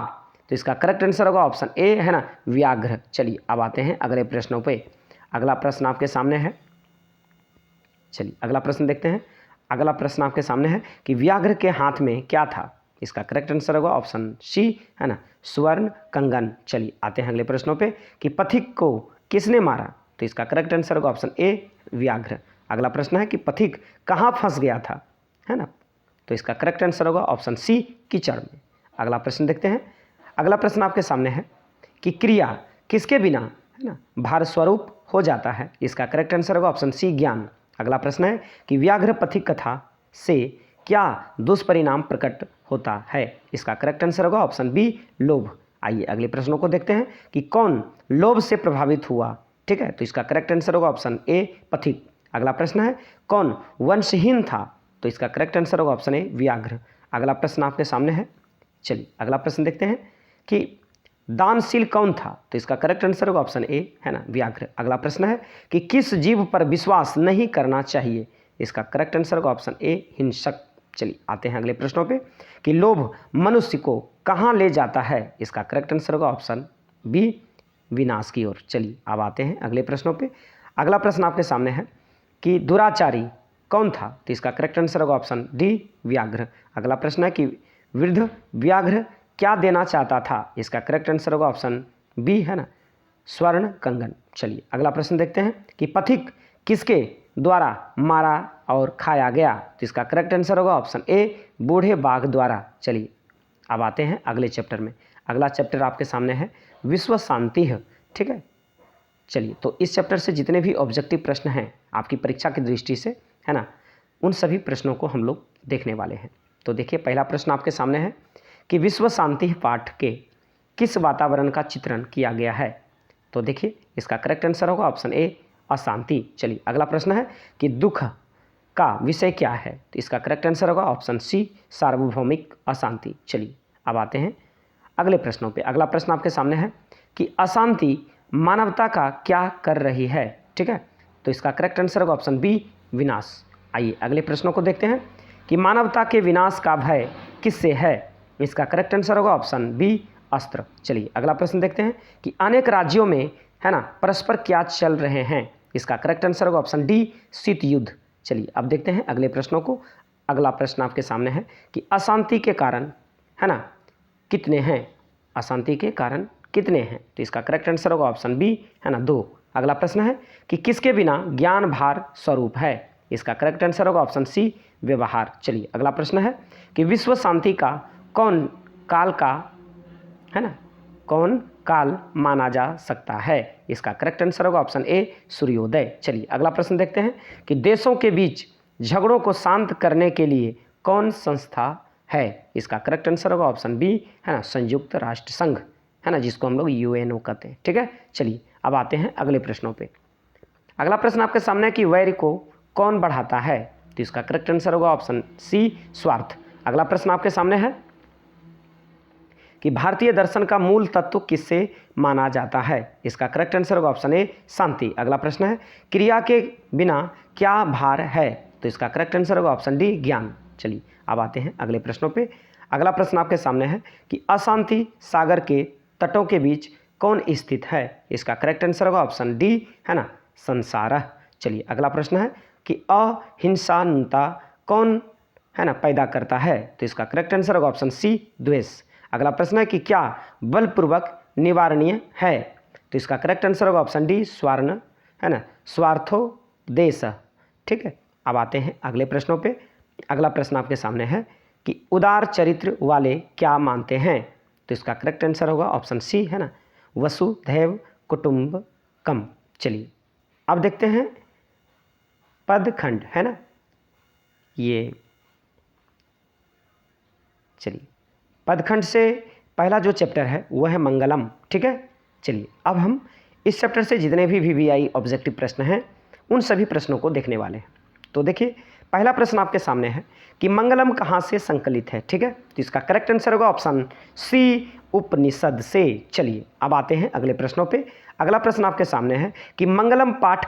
तो इसका करेक्ट आंसर होगा ऑप्शन ए, है ना, व्याघ्र। चलिए अब आते हैं अगले प्रश्नों पे। अगला प्रश्न आपके सामने है, चलिए अगला प्रश्न देखते हैं। अगला प्रश्न आपके सामने है कि व्याघ्र के हाथ में क्या था। इसका करेक्ट आंसर होगा ऑप्शन सी, है ना, स्वर्ण कंगन। चलिए आते हैं अगले प्रश्नों पे कि पथिक को किसने मारा। तो इसका करेक्ट आंसर होगा ऑप्शन ए, व्याघ्र। अगला प्रश्न है कि पथिक कहाँ फंस गया था, है ना। तो इसका करेक्ट आंसर होगा ऑप्शन सी, कीचड़ में। अगला प्रश्न देखते हैं। अगला प्रश्न आपके सामने है कि क्रिया किसके बिना, है ना, भार स्वरूप हो जाता है। इसका करेक्ट आंसर होगा ऑप्शन सी, ज्ञान। अगला प्रश्न है कि व्याघ्र पथिक कथा से क्या दुष्परिणाम प्रकट होता है। इसका करेक्ट आंसर होगा ऑप्शन बी, लोभ। आइए अगले प्रश्नों को देखते हैं कि कौन लोभ से प्रभावित हुआ। ठीक है, तो इसका करेक्ट आंसर होगा ऑप्शन ए, पथिक। अगला प्रश्न है कौन वंशहीन था। तो इसका करेक्ट आंसर होगा ऑप्शन ए, व्याघ्र। अगला प्रश्न आपके सामने है, चलिए अगला प्रश्न देखते हैं कि दानशील कौन था। तो इसका करेक्ट आंसर होगा ऑप्शन ए, है ना, व्याघ्र। अगला प्रश्न है कि किस जीव पर विश्वास नहीं करना चाहिए। इसका करेक्ट आंसर होगा ऑप्शन ए, हिंसक। चलिए आते हैं अगले प्रश्नों पे कि लोभ मनुष्य को कहाँ ले जाता है। इसका करेक्ट आंसर होगा ऑप्शन बी, विनाश की ओर। चलिए अब आते हैं अगले प्रश्नों पे। अगला प्रश्न आपके सामने है कि दुराचारी कौन था। तो इसका करेक्ट आंसर होगा ऑप्शन डी, व्याघ्र। अगला प्रश्न है कि वृद्ध व्याघ्र क्या देना चाहता था। इसका करेक्ट आंसर होगा ऑप्शन बी, है ना, स्वर्ण कंगन। चलिए अगला प्रश्न देखते हैं कि पथिक किसके द्वारा मारा और खाया गया। तो इसका करेक्ट आंसर होगा ऑप्शन ए, बूढ़े बाघ द्वारा। चलिए अब आते हैं अगले चैप्टर में। अगला चैप्टर आपके सामने है विश्व शांति है। ठीक है, चलिए तो इस चैप्टर से जितने भी ऑब्जेक्टिव प्रश्न हैं आपकी परीक्षा की दृष्टि से, है ना, उन सभी प्रश्नों को हम लोग देखने वाले हैं। तो देखिए पहला प्रश्न आपके सामने है कि विश्व शांति पाठ के किस वातावरण का चित्रण किया गया है। तो देखिए इसका करेक्ट आंसर होगा ऑप्शन ए, अशांति। चलिए अगला प्रश्न है कि दुख का विषय क्या है। तो इसका करेक्ट आंसर होगा ऑप्शन सी, सार्वभौमिक अशांति। चलिए अब आते हैं अगले प्रश्नों पे। अगला प्रश्न आपके सामने है कि अशांति मानवता का क्या कर रही है। ठीक है, तो इसका करेक्ट आंसर होगा ऑप्शन बी, विनाश। आइए अगले प्रश्नों को देखते हैं कि मानवता के विनाश का भय किससे है। इसका करेक्ट आंसर होगा ऑप्शन बी, अस्त्र। चलिए अगला प्रश्न देखते हैं कि अनेक राज्यों में, है ना, परस्पर क्या चल रहे हैं। इसका करेक्ट आंसर होगा ऑप्शन डी, शीत युद्ध। चलिए अब देखते हैं अगले प्रश्नों को। अगला प्रश्न आपके सामने है कि अशांति के कारण, है ना, कितने हैं। अशांति के कारण कितने हैं। तो इसका करेक्ट आंसर होगा ऑप्शन बी, है ना, 2। अगला प्रश्न है कि किसके बिना ज्ञान भार स्वरूप है। इसका करेक्ट आंसर होगा ऑप्शन सी, व्यवहार। चलिए अगला प्रश्न है कि विश्व शांति का कौन काल का, है ना, कौन काल माना जा सकता है। इसका करेक्ट आंसर होगा ऑप्शन ए, सूर्योदय। चलिए अगला प्रश्न देखते हैं कि देशों के बीच झगड़ों को शांत करने के लिए कौन संस्था है। इसका करेक्ट आंसर होगा ऑप्शन बी, है ना, संयुक्त राष्ट्र संघ, है ना, जिसको हम लोग यूएनओ कहते हैं। ठीक है, चलिए अब आते हैं अगले प्रश्नों पे। अगला प्रश्न आपके सामने है कि वैर को कौन बढ़ाता है। तो इसका करेक्ट आंसर होगा ऑप्शन सी, स्वार्थ। अगला प्रश्न आपके सामने है कि भारतीय दर्शन का मूल तत्व किससे माना जाता है। इसका करेक्ट आंसर होगा ऑप्शन ए, शांति। अगला प्रश्न है क्रिया के बिना क्या भार है। तो इसका करेक्ट आंसर होगा ऑप्शन डी, ज्ञान। चलिए अब आते हैं अगले प्रश्नों पे। अगला प्रश्न आपके सामने है कि अशांति सागर के तटों के बीच कौन स्थित है। इसका करेक्ट आंसर होगा ऑप्शन डी, है ना, संसार। चलिए अगला प्रश्न है कि अहिंसानुता कौन, है ना, पैदा करता है। तो इसका करेक्ट आंसर होगा ऑप्शन सी, द्वेष। अगला प्रश्न है कि क्या बलपूर्वक निवारणीय है। तो इसका करेक्ट आंसर होगा ऑप्शन डी, स्वर्ण, है ना, स्वार्थो देश। ठीक है, अब आते हैं अगले प्रश्नों पे। अगला प्रश्न आपके सामने है कि उदार चरित्र वाले क्या मानते हैं? तो इसका करेक्ट आंसर होगा ऑप्शन सी, है ना, वसुधैव कुटुंबकम। चलिए अब देखते हैं पदखंड, है ना, ये चलिए पदखंड से पहला जो चैप्टर है वो है मंगलम। ठीक है, चलिए अब हम इस चैप्टर से जितने भी वीवीआई ऑब्जेक्टिव प्रश्न हैं उन सभी प्रश्नों को देखने वाले हैं। तो देखिए पहला प्रश्न आपके सामने है कि मंगलम कहाँ से संकलित है? ठीक है, तो इसका करेक्ट आंसर होगा ऑप्शन सी, उपनिषद से। चलिए अब आते हैं अगले प्रश्नों पे। अगला प्रश्न आपके सामने है कि मंगलम पाठ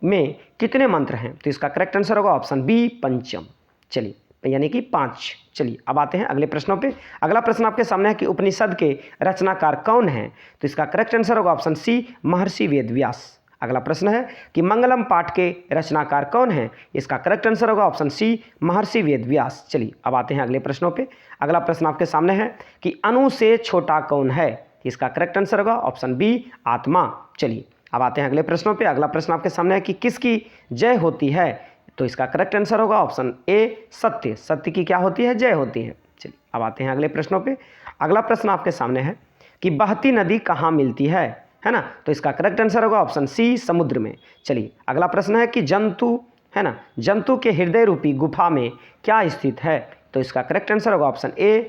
में कितने मंत्र हैं? तो इसका करेक्ट आंसर होगा ऑप्शन बी, पंचम। चलिए यानी कि 5। चलिए अब आते हैं अगले प्रश्नों पे। अगला प्रश्न आपके सामने है कि उपनिषद के रचनाकार कौन हैं? तो इसका करेक्ट आंसर होगा ऑप्शन सी, महर्षि वेदव्यास। अगला प्रश्न है कि मंगलम पाठ के रचनाकार कौन हैं? इसका करेक्ट आंसर होगा ऑप्शन सी, महर्षि वेदव्यास। चलिए अब आते हैं अगले प्रश्नों पे। अगला प्रश्न आपके सामने है कि अणु से छोटा कौन है? इसका करेक्ट आंसर होगा ऑप्शन बी, आत्मा। चलिए अब आते हैं अगले प्रश्नों पे। अगला प्रश्न आपके सामने है कि किसकी जय होती है? तो इसका करेक्ट आंसर होगा ऑप्शन ए, सत्य। सत्य की क्या होती है? जय होती है। चलिए अब आते हैं अगले प्रश्नों पे। अगला प्रश्न आपके सामने है कि बहती नदी कहाँ मिलती है ना? तो इसका करेक्ट आंसर होगा ऑप्शन सी, समुद्र में। चलिए अगला प्रश्न है कि जंतु, है ना, जंतु के हृदय रूपी गुफा में क्या स्थित है? तो इसका करेक्ट आंसर होगा ऑप्शन ए,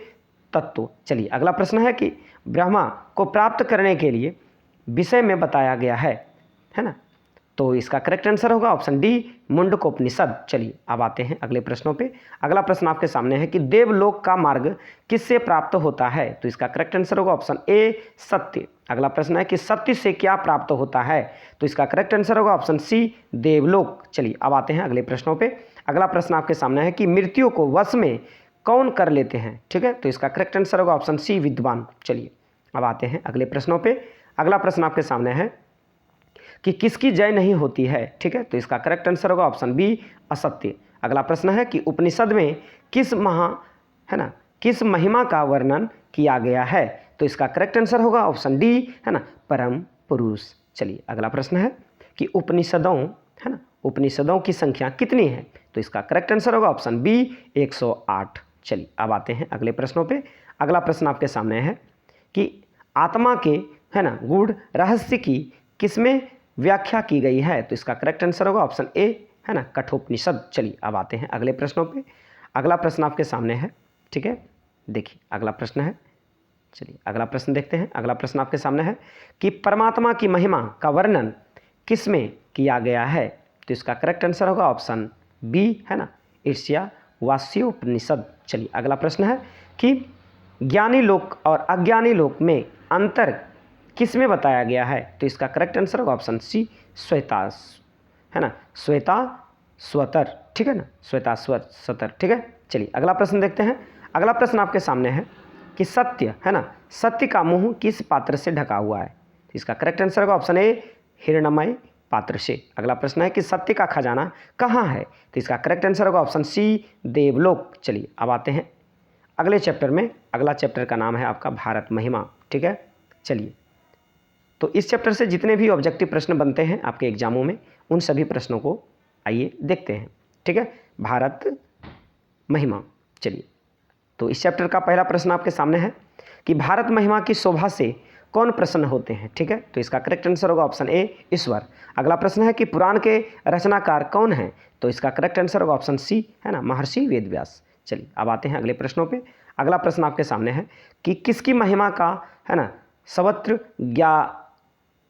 तत्व। चलिए अगला प्रश्न है कि ब्रह्मा को प्राप्त करने के लिए विषय में बताया गया है ना? तो इसका करेक्ट आंसर होगा ऑप्शन डी, मुंडकोपनिषद। चलिए अब आते हैं अगले प्रश्नों पे। अगला प्रश्न आपके सामने है कि देवलोक का मार्ग किससे प्राप्त होता है? तो इसका करेक्ट आंसर होगा ऑप्शन ए, सत्य। अगला प्रश्न है कि सत्य से क्या प्राप्त होता है? तो इसका करेक्ट आंसर होगा ऑप्शन सी, देवलोक। चलिए अब आते हैं अगले प्रश्नों पे। अगला प्रश्न आपके सामने है कि मृत्यु को वश में कौन कर लेते हैं? ठीक है, तो इसका करेक्ट आंसर होगा ऑप्शन सी, विद्वान। चलिए अब आते हैं अगले प्रश्नों पे। अगला प्रश्न आपके सामने है कि किसकी जय नहीं होती है? ठीक है, तो इसका करेक्ट आंसर होगा ऑप्शन बी, असत्य। अगला प्रश्न है कि उपनिषद में किस महिमा का वर्णन किया गया है? तो इसका करेक्ट आंसर होगा ऑप्शन डी, है ना, परम पुरुष। चलिए अगला प्रश्न है कि उपनिषदों की संख्या कितनी है? तो इसका करेक्ट आंसर होगा ऑप्शन बी, 108। चलिए अब आते हैं अगले प्रश्नों पे। अगला प्रश्न आपके सामने है कि आत्मा के, है ना, गूढ़ रहस्य की किसमें व्याख्या की गई है? तो इसका करेक्ट आंसर होगा ऑप्शन ए, है ना, कठोपनिषद। चलिए अब आते हैं अगले प्रश्नों पे। अगला प्रश्न आपके सामने है, ठीक है, देखिए अगला प्रश्न है। चलिए अगला प्रश्न देखते हैं। अगला प्रश्न आपके सामने है कि परमात्मा की महिमा का वर्णन किस में किया गया है? तो इसका करेक्ट आंसर होगा ऑप्शन बी, है ना, ईर्ष्यावास्योपनिषद। चलिए अगला प्रश्न है कि ज्ञानी लोक और अज्ञानी लोक में अंतर किस में बताया गया है? तो इसका करेक्ट आंसर होगा ऑप्शन सी, श्वेता, है ना, श्वेता स्वतर। ठीक है ना, श्वेता स्वतर। ठीक है, चलिए अगला प्रश्न देखते हैं। अगला प्रश्न आपके सामने है कि सत्य, है ना, सत्य का मुंह किस पात्र से ढका हुआ है? इसका करेक्ट आंसर होगा ऑप्शन ए, हिरण्मय पात्र से। अगला प्रश्न है कि सत्य का खजाना कहाँ है? तो इसका करेक्ट आंसर होगा ऑप्शन सी, देवलोक। चलिए अब आते हैं अगले चैप्टर में। अगला चैप्टर का नाम है आपका भारत महिमा। ठीक है, चलिए तो इस चैप्टर से जितने भी ऑब्जेक्टिव प्रश्न बनते हैं आपके एग्जामों में उन सभी प्रश्नों को आइए देखते हैं। ठीक है, भारत महिमा। चलिए तो इस चैप्टर का पहला प्रश्न आपके सामने है कि भारत महिमा की शोभा से कौन प्रसन्न होते हैं? ठीक है, तो इसका करेक्ट आंसर होगा ऑप्शन ए, ईश्वर। अगला प्रश्न है कि पुराण के रचनाकार कौन हैं? तो इसका करेक्ट आंसर होगा ऑप्शन सी, है ना, महर्षि वेदव्यास। चलिए अब आते हैं अगले प्रश्नों पे। अगला प्रश्न आपके सामने है कि किसकी महिमा का, है ना, सर्वत्र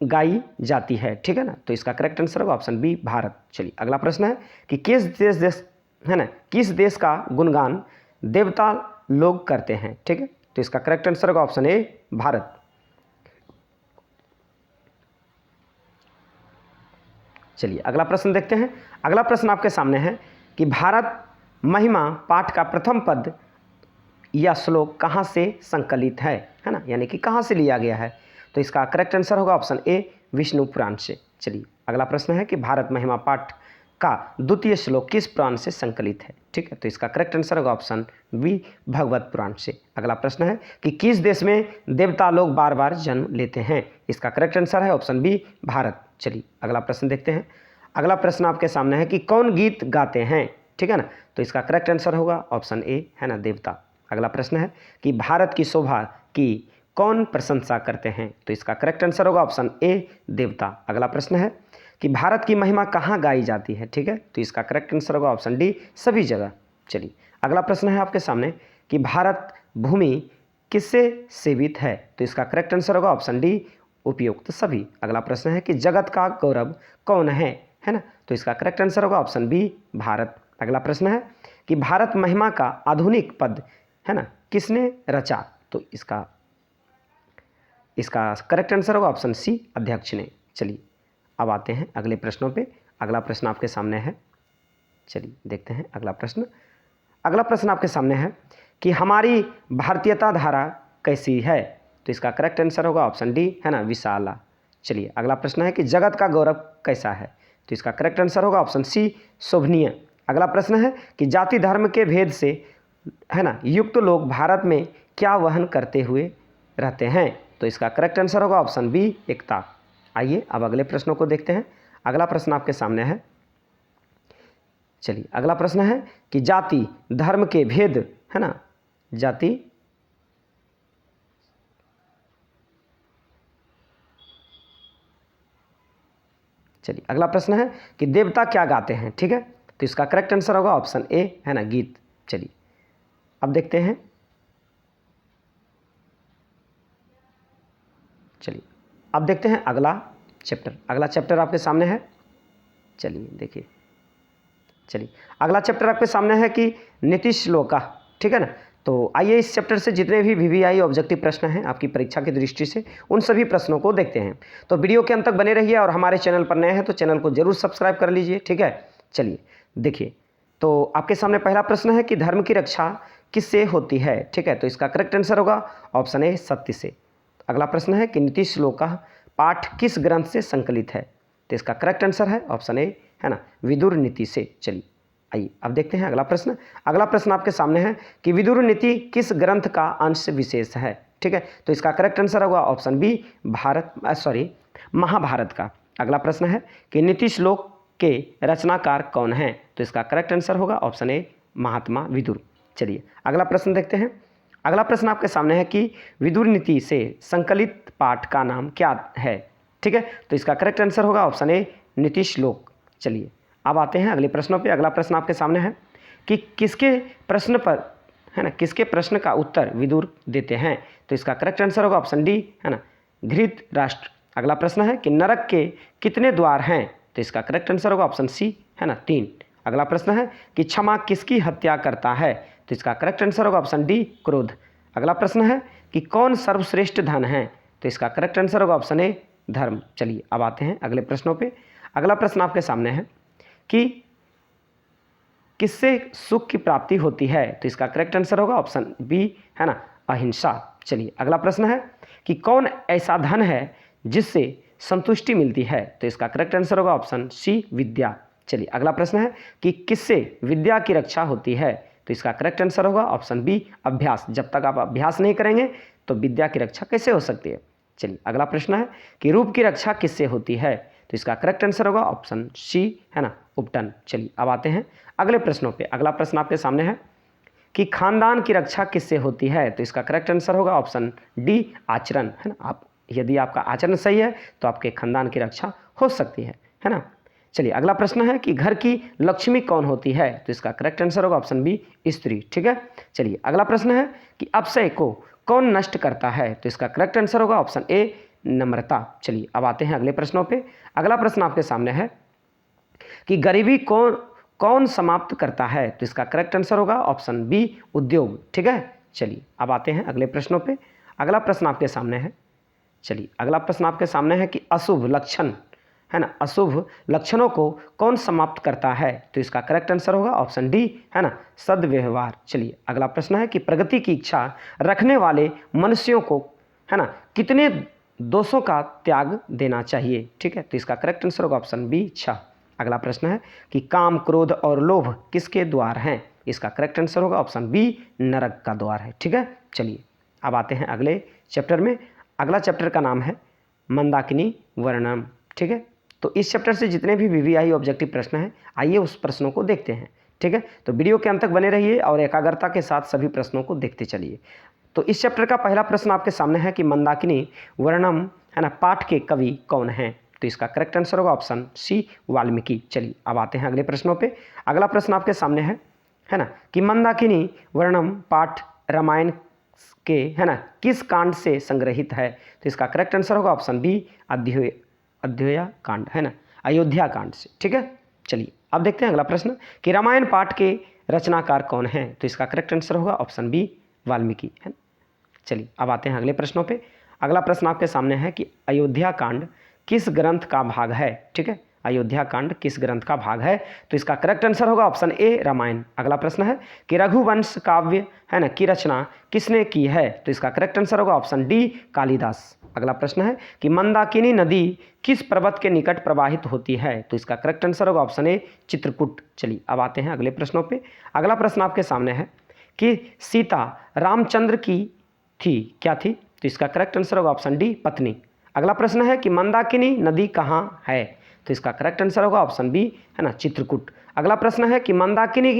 गाई जाती है? ठीक है ना, तो इसका करेक्ट आंसर होगा ऑप्शन बी, भारत। चलिए अगला प्रश्न है कि किस देश का गुणगान देवता लोग करते हैं? ठीक है, तो इसका करेक्ट आंसर होगा ऑप्शन ए, भारत। चलिए अगला प्रश्न देखते हैं। अगला प्रश्न आपके सामने है कि भारत महिमा पाठ का प्रथम पद या श्लोक कहाँ से संकलित है ना, यानी कि कहाँ से लिया गया है? तो इसका करेक्ट आंसर होगा ऑप्शन ए, विष्णु पुराण से। चलिए अगला प्रश्न है कि भारत महिमा पाठ का द्वितीय श्लोक किस पुराण से संकलित है? ठीक है, तो इसका करेक्ट आंसर होगा ऑप्शन बी, भगवत पुराण से। अगला प्रश्न है कि किस देश में देवता लोग बार बार जन्म लेते हैं? इसका करेक्ट आंसर है ऑप्शन बी, भारत। चलिए अगला प्रश्न देखते हैं। अगला प्रश्न आपके सामने है कि कौन गीत गाते हैं, ठीक है ना। तो इसका करेक्ट आंसर होगा ऑप्शन ए, है ना, देवता। अगला प्रश्न है कि भारत की शोभा की कौन प्रशंसा करते हैं, तो इसका करेक्ट आंसर होगा ऑप्शन ए, देवता। अगला प्रश्न है कि भारत की महिमा कहाँ गाई जाती है, ठीक है, तो इसका करेक्ट आंसर होगा ऑप्शन डी, सभी जगह। चलिए अगला प्रश्न है आपके सामने कि भारत भूमि किससे सेवित है, तो इसका करेक्ट आंसर होगा ऑप्शन डी, उपयुक्त सभी। अगला प्रश्न है कि जगत का गौरव कौन है ना, तो इसका करेक्ट आंसर होगा ऑप्शन बी, भारत। अगला प्रश्न है कि भारत महिमा का आधुनिक पद, है ना, किसने रचा, तो इसका करेक्ट आंसर होगा ऑप्शन सी, अध्यक्ष ने। चलिए अब आते हैं अगले प्रश्नों पे। अगला प्रश्न आपके सामने है, चलिए देखते हैं अगला प्रश्न। अगला प्रश्न आपके सामने है कि हमारी भारतीयता धारा कैसी है, तो इसका करेक्ट आंसर होगा ऑप्शन डी, है ना, विशाला। चलिए अगला प्रश्न है कि जगत का गौरव कैसा है, तो इसका करेक्ट आंसर होगा ऑप्शन सी, शोभनीय। अगला प्रश्न है कि जाति धर्म के भेद से, है ना, युक्त लोग भारत में क्या वहन करते हुए रहते हैं, तो इसका करेक्ट आंसर होगा ऑप्शन बी, एकता। आइए अब अगले प्रश्नों को देखते हैं। अगला प्रश्न आपके सामने है, चलिए अगला प्रश्न है कि जाति धर्म के भेद, है ना, चलिए अगला प्रश्न है कि देवता क्या गाते हैं, ठीक है, तो इसका करेक्ट आंसर होगा ऑप्शन ए, है ना, गीत। चलिए अब देखते हैं, चलिए अब देखते हैं अगला चैप्टर। अगला चैप्टर आपके सामने है, चलिए देखिए, चलिए अगला चैप्टर आपके सामने है कि नीति श्लोका, ठीक है ना। तो आइए इस चैप्टर से जितने भी वीवीआई ऑब्जेक्टिव प्रश्न हैं आपकी परीक्षा की दृष्टि से, उन सभी प्रश्नों को देखते हैं। तो वीडियो के अंत तक बने रहिए और हमारे चैनल पर नए हैं तो चैनल को जरूर सब्सक्राइब कर लीजिए, ठीक है। चलिए देखिए, तो आपके सामने पहला प्रश्न है कि धर्म की रक्षा किससे होती है, ठीक है, तो इसका करेक्ट आंसर होगा ऑप्शन ए, सत्य से। अगला प्रश्न है कि नीति श्लोका पाठ किस ग्रंथ से संकलित है, तो इसका करेक्ट आंसर है ऑप्शन ए, है ना, विदुर नीति से। चलिए आइए अब देखते हैं अगला प्रश्न। अगला प्रश्न आपके सामने है कि विदुर नीति किस ग्रंथ का अंश विशेष है, ठीक है, तो इसका करेक्ट आंसर होगा ऑप्शन बी, महाभारत का। अगला प्रश्न है कि नीति श्लोक के रचनाकार कौन है, तो इसका करेक्ट आंसर होगा ऑप्शन ए, महात्मा विदुर। चलिए अगला प्रश्न देखते हैं। अगला प्रश्न आपके सामने है कि विदुर नीति से संकलित पाठ का नाम क्या है, ठीक है, तो इसका करेक्ट आंसर होगा ऑप्शन ए, नीति श्लोक। चलिए अब आते हैं अगले प्रश्नों पे। अगला प्रश्न आपके सामने है कि किसके प्रश्न पर, है ना, किसके प्रश्न का उत्तर विदुर देते हैं, तो इसका करेक्ट आंसर होगा ऑप्शन डी, है ना, धृतराष्ट्र। अगला प्रश्न है कि नरक के कितने द्वार हैं, तो इसका करेक्ट आंसर होगा ऑप्शन सी, है ना, 3। अगला प्रश्न है कि क्षमा किसकी हत्या करता है, तो इसका करेक्ट आंसर होगा ऑप्शन डी, क्रोध। अगला प्रश्न है कि कौन सर्वश्रेष्ठ धन है, तो इसका करेक्ट आंसर होगा ऑप्शन ए, धर्म। चलिए अब आते हैं अगले प्रश्नों पे। अगला प्रश्न आपके सामने है कि किससे सुख की प्राप्ति होती है, तो इसका करेक्ट आंसर होगा ऑप्शन बी, है ना, अहिंसा। चलिए अगला प्रश्न है कि कौन ऐसा धन है जिससे संतुष्टि मिलती है, तो इसका करेक्ट आंसर होगा ऑप्शन सी, विद्या। चलिए अगला प्रश्न है कि किससे विद्या की रक्षा होती है, तो इसका करेक्ट आंसर होगा ऑप्शन बी, अभ्यास। जब तक आप अभ्यास नहीं करेंगे तो विद्या की रक्षा कैसे हो सकती है। चलिए अगला प्रश्न है कि रूप की रक्षा किससे होती है, तो इसका करेक्ट आंसर होगा ऑप्शन सी, है ना, उपटन। चलिए अब आते हैं अगले प्रश्नों पे। अगला प्रश्न आपके सामने है कि खानदान की रक्षा किससे होती है, तो इसका करेक्ट आंसर होगा ऑप्शन डी, आचरण, है ना। आप यदि आपका आचरण सही है तो आपके खानदान की रक्षा हो सकती है ना। चलिए अगला प्रश्न है कि घर की लक्ष्मी कौन होती है, तो इसका करेक्ट आंसर होगा ऑप्शन बी, स्त्री, ठीक है। चलिए अगला प्रश्न है कि अपशय को कौन नष्ट करता है, तो इसका करेक्ट आंसर होगा ऑप्शन ए, नम्रता। चलिए अब आते हैं अगले प्रश्नों पे। अगला प्रश्न आपके सामने है कि गरीबी कौन समाप्त करता है, तो इसका करेक्ट आंसर होगा ऑप्शन बी, उद्योग, ठीक है। चलिए अब आते हैं अगले प्रश्नों पे। अगला प्रश्न आपके सामने है, चलिए अगला प्रश्न आपके सामने है कि अशुभ लक्षण, है ना, अशुभ लक्षणों को कौन समाप्त करता है, तो इसका करेक्ट आंसर होगा ऑप्शन डी, है ना, सद्व्यवहार। चलिए अगला प्रश्न है कि प्रगति की इच्छा रखने वाले मनुष्यों को, है ना, कितने दोषों का त्याग देना चाहिए, ठीक है, तो इसका करेक्ट आंसर होगा ऑप्शन बी, 6। अगला प्रश्न है कि काम, क्रोध और लोभ किसके द्वार हैं, इसका करेक्ट आंसर होगा ऑप्शन बी, नरक का द्वार है, ठीक है। चलिए अब आते हैं अगले चैप्टर में। अगला चैप्टर का नाम है मंदाकिनी वर्णनम, ठीक है। तो इस चैप्टर से जितने भी वीवीआई ऑब्जेक्टिव प्रश्न हैं, आइए उस प्रश्नों को देखते हैं। ठीक है, तो वीडियो के अंत तक बने रहिए और एकाग्रता के साथ सभी प्रश्नों को देखते चलिए। तो इस चैप्टर का पहला प्रश्न आपके सामने है कि मंदाकिनी वर्णम, है ना, पाठ के कवि कौन हैं? तो इसका करेक्ट आंसर होगा ऑप्शन सी, वाल्मीकि। चलिए अब आते हैं अगले प्रश्नों पे। अगला प्रश्न आपके सामने है ना, कि मंदाकिनी वर्णम पाठ रामायण के, है ना, किस कांड से संग्रहित है? तो इसका करेक्ट आंसर होगा ऑप्शन बी, अयोध्या कांड, है ना, अयोध्या कांड से। ठीक है, चलिए अब देखते हैं अगला प्रश्न कि रामायण पाठ के रचनाकार कौन है? तो इसका करेक्ट आंसर होगा ऑप्शन बी, वाल्मीकि, है ना। चलिए अब आते हैं अगले प्रश्नों पे। अगला प्रश्न आपके सामने है कि अयोध्या कांड किस ग्रंथ का भाग है? ठीक है, अयोध्या कांड किस ग्रंथ का भाग है? तो इसका करेक्ट आंसर होगा ऑप्शन ए, रामायण। अगला प्रश्न है कि रघुवंश काव्य, है ना, की रचना किसने की है? तो इसका करेक्ट आंसर होगा ऑप्शन डी, कालिदास। अगला प्रश्न है कि मंदाकिनी नदी किस पर्वत के निकट प्रवाहित होती है? तो इसका करेक्ट आंसर होगा ऑप्शन ए, चित्रकूट। चलिए अब आते हैं अगले प्रश्नों पे। अगला प्रश्न आपके सामने है कि सीता रामचंद्र की थी, क्या थी? तो इसका करेक्ट आंसर होगा ऑप्शन डी, पत्नी। अगला प्रश्न है कि मंदाकिनी नदी कहाँ है? तो इसका करेक्ट आंसर होगा ऑप्शन बी, है ना, चित्रकूट। अगला प्रश्न है कि मंदाकिनी,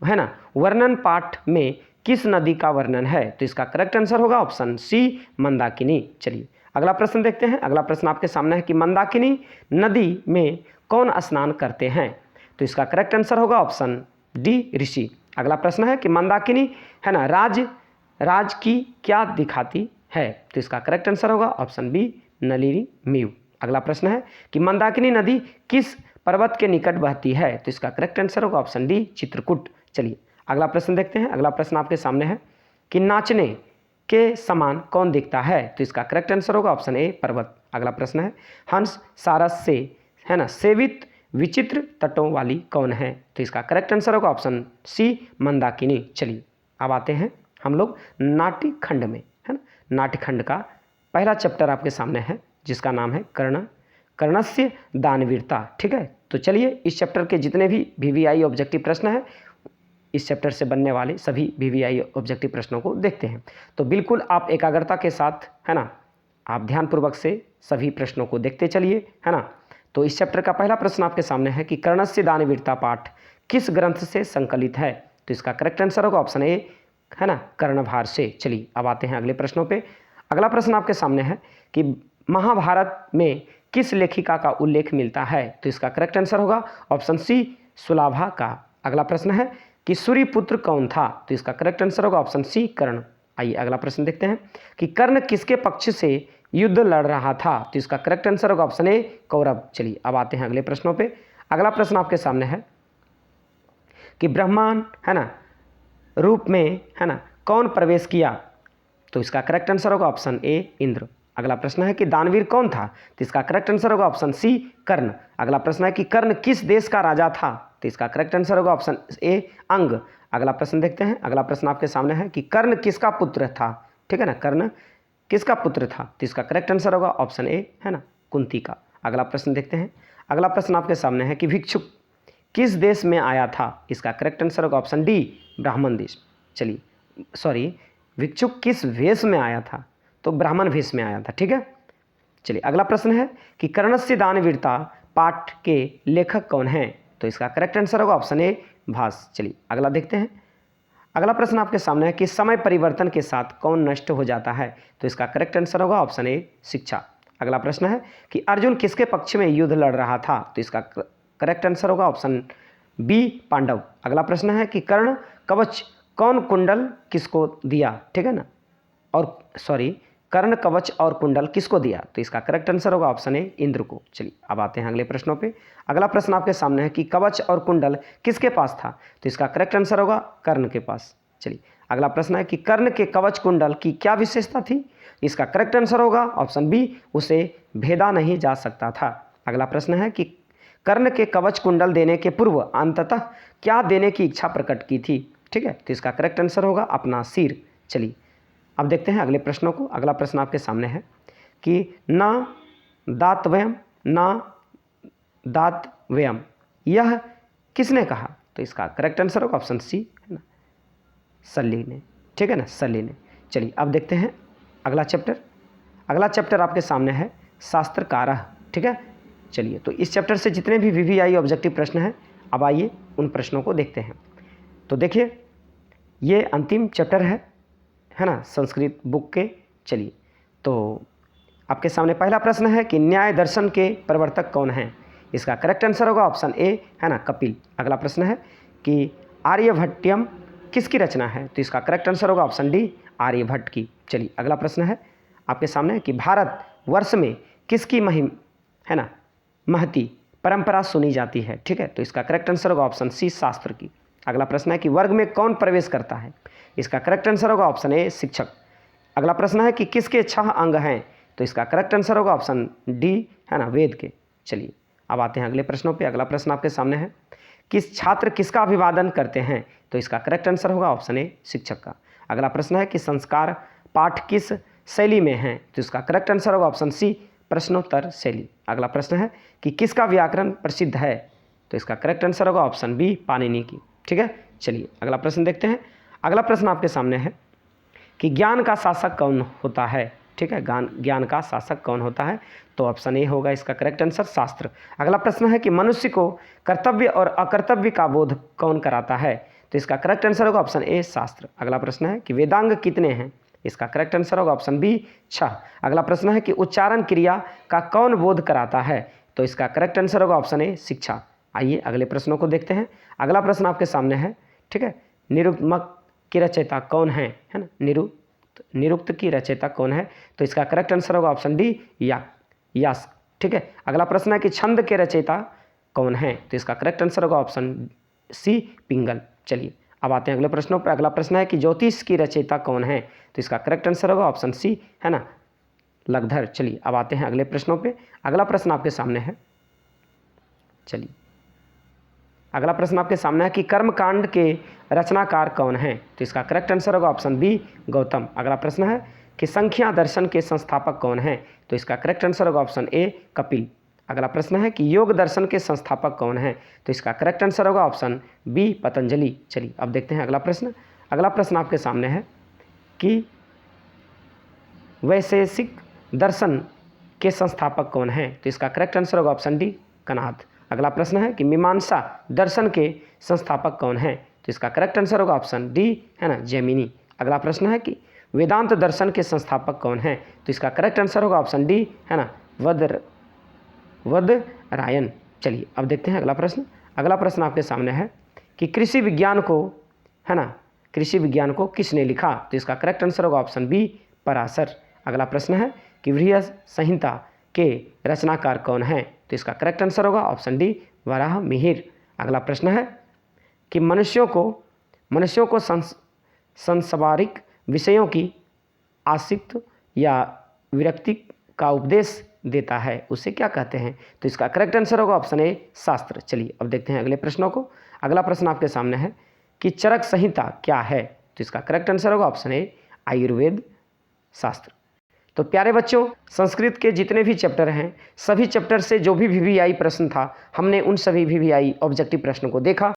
है ना, वर्णन पाठ में किस नदी का वर्णन है? तो इसका करेक्ट आंसर होगा ऑप्शन सी, मंदाकिनी। चलिए अगला प्रश्न देखते हैं। अगला प्रश्न आपके सामने है कि मंदाकिनी नदी में कौन स्नान करते हैं? तो इसका करेक्ट आंसर होगा ऑप्शन डी, ऋषि। अगला प्रश्न है कि मंदाकिनी, है ना, राज की क्या दिखाती है? तो इसका करेक्ट आंसर होगा ऑप्शन बी, नलिनी मीव। अगला प्रश्न है कि मंदाकिनी नदी किस पर्वत के निकट बहती है? तो इसका करेक्ट आंसर होगा ऑप्शन डी, चित्रकूट। चलिए अगला प्रश्न देखते हैं। अगला प्रश्न आपके सामने है कि नाचने के समान कौन दिखता है? तो इसका करेक्ट आंसर होगा ऑप्शन ए, पर्वत। अगला प्रश्न है हंस सारस से, है ना, सेवित विचित्र तटों वाली कौन है? तो इसका करेक्ट आंसर होगा ऑप्शन सी, मंदाकिनी। चलिए अब आते हैं हम लोग नाट्यखंड में, है ना। नाट्यखंड का पहला चैप्टर आपके सामने है जिसका नाम है कर्णस्य दानवीरता। ठीक है, तो चलिए इस चैप्टर के जितने भी वीवीआई ऑब्जेक्टिव प्रश्न हैं, इस चैप्टर से बनने वाले सभी वीवीआई ऑब्जेक्टिव प्रश्नों को देखते हैं। तो बिल्कुल आप एकाग्रता के साथ, है ना, आप ध्यानपूर्वक से सभी प्रश्नों को देखते चलिए, है ना। तो इस चैप्टर का पहला प्रश्न आपके सामने है कि कर्णस्य दानवीरता पाठ किस ग्रंथ से संकलित है? तो इसका करेक्ट आंसर होगा ऑप्शन ए, है ना, कर्णभार से। चलिए अब आते हैं अगले प्रश्नों पे। अगला प्रश्न आपके सामने है कि महाभारत में किस लेखिका का उल्लेख मिलता है? तो इसका करेक्ट आंसर होगा ऑप्शन सी, सुलाभा का। अगला प्रश्न है कि सूर्यपुत्र कौन था? तो इसका करेक्ट आंसर होगा ऑप्शन सी, कर्ण। आइए अगला प्रश्न देखते हैं कि कर्ण किसके पक्ष से युद्ध लड़ रहा था? तो इसका करेक्ट आंसर होगा ऑप्शन ए, कौरव। चलिए अब आते हैं अगले प्रश्नों पे। अगला प्रश्न आपके सामने है कि ब्रह्मांड, है ना, रूप में, है ना, कौन प्रवेश किया? तो इसका करेक्ट आंसर होगा ऑप्शन ए, इंद्र। अगला प्रश्न है कि दानवीर कौन था? तो इसका करेक्ट आंसर होगा ऑप्शन सी, कर्ण। अगला प्रश्न है कि कर्ण किस देश का राजा था? तो इसका करेक्ट आंसर होगा ऑप्शन ए, अंग। अगला प्रश्न देखते हैं। अगला प्रश्न आपके सामने है कि कर्ण किसका पुत्र था? ठीक है ना, कर्ण किसका पुत्र था? तो इसका करेक्ट आंसर होगा ऑप्शन ए, है ना, कुंती का। अगला प्रश्न देखते हैं। अगला प्रश्न आपके सामने है कि भिक्षुक किस देश में आया था? इसका करेक्ट आंसर होगा ऑप्शन डी, ब्राह्मण देश। चलिए सॉरी, भिक्षुक किस वेश में आया था? तो ब्राह्मण वेश में आया था। ठीक है, चलिए अगला प्रश्न है कि कर्णस्य दानवीरता पाठ के लेखक कौन हैं? तो इसका करेक्ट आंसर होगा ऑप्शन ए, भास। चलिए अगला देखते हैं। अगला प्रश्न आपके सामने है कि समय परिवर्तन के साथ कौन नष्ट हो जाता है? तो इसका करेक्ट आंसर होगा ऑप्शन ए, शिक्षा। अगला प्रश्न है कि अर्जुन किसके पक्ष में युद्ध लड़ रहा था? तो इसका करेक्ट आंसर होगा ऑप्शन बी, पांडव। अगला प्रश्न है कि कर्ण कवच कौन कुंडल किसको दिया? ठीक है ना, और सॉरी, कर्ण कवच और कुंडल किसको दिया? तो इसका करेक्ट आंसर होगा ऑप्शन ए, इंद्र को। चलिए अब आते हैं अगले प्रश्नों पे। अगला प्रश्न आपके सामने है कि कवच और कुंडल किसके पास था? तो इसका करेक्ट आंसर होगा कर्ण के पास। चलिए अगला प्रश्न है कि कर्ण के कवच कुंडल की क्या विशेषता थी? इसका करेक्ट आंसर होगा ऑप्शन बी, उसे भेदा नहीं जा सकता था। अगला प्रश्न है कि कर्ण के कवच कुंडल देने के पूर्व अंततः क्या देने की इच्छा प्रकट की थी? ठीक है, तो इसका करेक्ट आंसर होगा अपना सिर। चलिए अब देखते हैं अगले प्रश्नों को। अगला प्रश्न आपके सामने है कि ना दातव्यम, ना दातव्यम, यह किसने कहा? तो इसका करेक्ट आंसर होगा ऑप्शन सी, है ना, सल्ली ने। ठीक है ना, सल्ली ने। चलिए अब देखते हैं अगला चैप्टर। अगला चैप्टर आपके सामने है शास्त्रकारः। ठीक है, चलिए, तो इस चैप्टर से जितने भी VVI ऑब्जेक्टिव प्रश्न हैं, अब आइए उन प्रश्नों को देखते हैं। तो देखिए, ये अंतिम चैप्टर है ना, संस्कृत बुक के। चलिए, तो आपके सामने पहला प्रश्न है कि न्याय दर्शन के प्रवर्तक कौन हैं? इसका करेक्ट आंसर होगा ऑप्शन ए, है ना, कपिल। अगला प्रश्न है कि आर्यभट्टियम किसकी रचना है? तो इसका करेक्ट आंसर होगा ऑप्शन डी, आर्यभट्ट की। चलिए, अगला प्रश्न है आपके सामने कि भारत वर्ष में किसकी है ना, महती परंपरा सुनी जाती है? ठीक है, तो इसका करेक्ट आंसर होगा ऑप्शन सी, शास्त्र की। अगला प्रश्न है कि वर्ग में कौन प्रवेश करता है? इसका करेक्ट आंसर होगा ऑप्शन ए, शिक्षक। अगला प्रश्न है कि किसके 6 अंग हैं? तो इसका करेक्ट आंसर होगा ऑप्शन डी, है ना, वेद के। चलिए, अब आते हैं अगले प्रश्नों पे। अगला प्रश्न आपके सामने है कि छात्र किसका अभिवादन करते हैं? तो इसका करेक्ट आंसर होगा ऑप्शन ए, शिक्षक का। अगला प्रश्न है कि संस्कार पाठ किस शैली में है? तो इसका करेक्ट आंसर होगा ऑप्शन सी, प्रश्नोत्तर शैली। अगला प्रश्न है कि किसका व्याकरण प्रसिद्ध है? तो इसका करेक्ट आंसर होगा ऑप्शन बी, पाणिनि की। ठीक है, चलिए अगला प्रश्न देखते हैं। अगला प्रश्न आपके सामने है कि ज्ञान का शासक कौन होता है? ठीक है, ज्ञान का शासक कौन होता है? तो ऑप्शन ए होगा इसका करेक्ट आंसर, शास्त्र। अगला प्रश्न है कि मनुष्य को कर्तव्य और अकर्तव्य का बोध कौन कराता है? तो इसका करेक्ट आंसर होगा ऑप्शन ए, शास्त्र। अगला प्रश्न है कि वेदांग कितने हैं? इसका करेक्ट आंसर होगा ऑप्शन बी, 6। अगला प्रश्न है कि उच्चारण क्रिया का कौन बोध कराता है? तो इसका करेक्ट आंसर होगा ऑप्शन ए, शिक्षा। आइए अगले प्रश्नों को देखते हैं। अगला प्रश्न आपके सामने है, ठीक है, निरुक्तमक की रचयिता कौन है ना, निरुक्त की रचयिता कौन है? तो इसका करेक्ट आंसर होगा ऑप्शन डी, यास्क। ठीक है, अगला प्रश्न है कि छंद के रचयिता कौन है? तो इसका करेक्ट आंसर होगा ऑप्शन सी, पिंगल। चलिए, अब आते हैं अगले प्रश्नों पर। अगला प्रश्न है कि ज्योतिष की रचयिता कौन है? तो इसका करेक्ट आंसर होगा ऑप्शन सी, है ना, लगधर। चलिए, अब आते हैं अगले प्रश्नों पे। अगला प्रश्न आपके सामने है, चलिए अगला प्रश्न आपके सामने है कि कर्मकांड के रचनाकार कौन है? तो इसका करेक्ट आंसर होगा ऑप्शन बी, गौतम। अगला प्रश्न है कि संख्या दर्शन के संस्थापक कौन है? तो इसका करेक्ट आंसर होगा ऑप्शन ए, कपिल। अगला प्रश्न है कि योग दर्शन के संस्थापक कौन है? तो इसका करेक्ट आंसर होगा ऑप्शन बी, पतंजलि। चलिए, अब देखते हैं अगला प्रश्न। अगला प्रश्न आपके सामने है कि वैशेषिक दर्शन के संस्थापक कौन है? तो इसका करेक्ट आंसर होगा ऑप्शन डी, कणाद। अगला प्रश्न है कि मीमांसा दर्शन के संस्थापक कौन है? तो इसका करेक्ट आंसर होगा ऑप्शन डी, है ना, जैमिनी। अगला प्रश्न है कि वेदांत दर्शन के संस्थापक कौन है? तो इसका करेक्ट आंसर होगा ऑप्शन डी, है ना, वदरायन। चलिए, अब देखते हैं अगला प्रश्न। अगला प्रश्न आपके सामने है कि कृषि विज्ञान को, है ना, कृषि विज्ञान को किसने लिखा? तो इसका करेक्ट आंसर होगा ऑप्शन बी, पराशर। अगला प्रश्न है कि बृहद संहिता के रचनाकार कौन है? तो इसका करेक्ट आंसर होगा ऑप्शन डी, वराह मिहिर। अगला प्रश्न है कि मनुष्यों को संसारिक विषयों की आसक्ति या विरक्ति का उपदेश देता है, उसे क्या कहते हैं? तो इसका करेक्ट आंसर होगा ऑप्शन ए, शास्त्र। चलिए, अब देखते हैं अगले प्रश्नों को। अगला प्रश्न आपके सामने है कि चरक संहिता क्या है? तो इसका करेक्ट आंसर होगा ऑप्शन ए, आयुर्वेद शास्त्र। तो प्यारे बच्चों, संस्कृत के जितने भी चैप्टर हैं, सभी चैप्टर से जो भी VVI प्रश्न था, हमने उन सभी VVI ऑब्जेक्टिव प्रश्नों को देखा।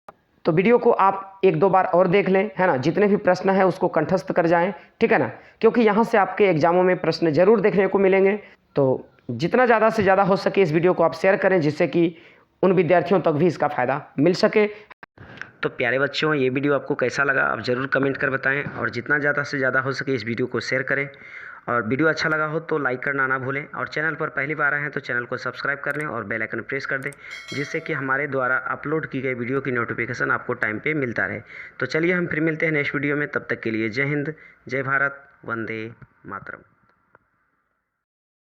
तो वीडियो को आप 1-2 बार और देख लें, है ना, जितने भी प्रश्न हैं उसको कंठस्थ कर जाएं, ठीक है ना, क्योंकि यहाँ से आपके एग्जामों में प्रश्न जरूर देखने को मिलेंगे। तो जितना ज़्यादा से ज़्यादा हो सके इस वीडियो को आप शेयर करें, जिससे कि उन विद्यार्थियों तक भी इसका फ़ायदा मिल सके। तो प्यारे बच्चों, ये वीडियो आपको कैसा लगा आप ज़रूर कमेंट कर बताएं, और जितना ज़्यादा से ज़्यादा हो सके इस वीडियो को शेयर करें। और वीडियो अच्छा लगा हो तो लाइक करना ना भूलें, और चैनल पर पहली बार आए हैं तो चैनल को सब्सक्राइब कर लें और बेल आइकन प्रेस कर दें, जिससे कि हमारे द्वारा अपलोड की गई वीडियो की नोटिफिकेशन आपको टाइम पे मिलता रहे। तो चलिए, हम फिर मिलते हैं नेक्स्ट वीडियो में। तब तक के लिए जय हिंद, जय भारत, वंदे मातरम।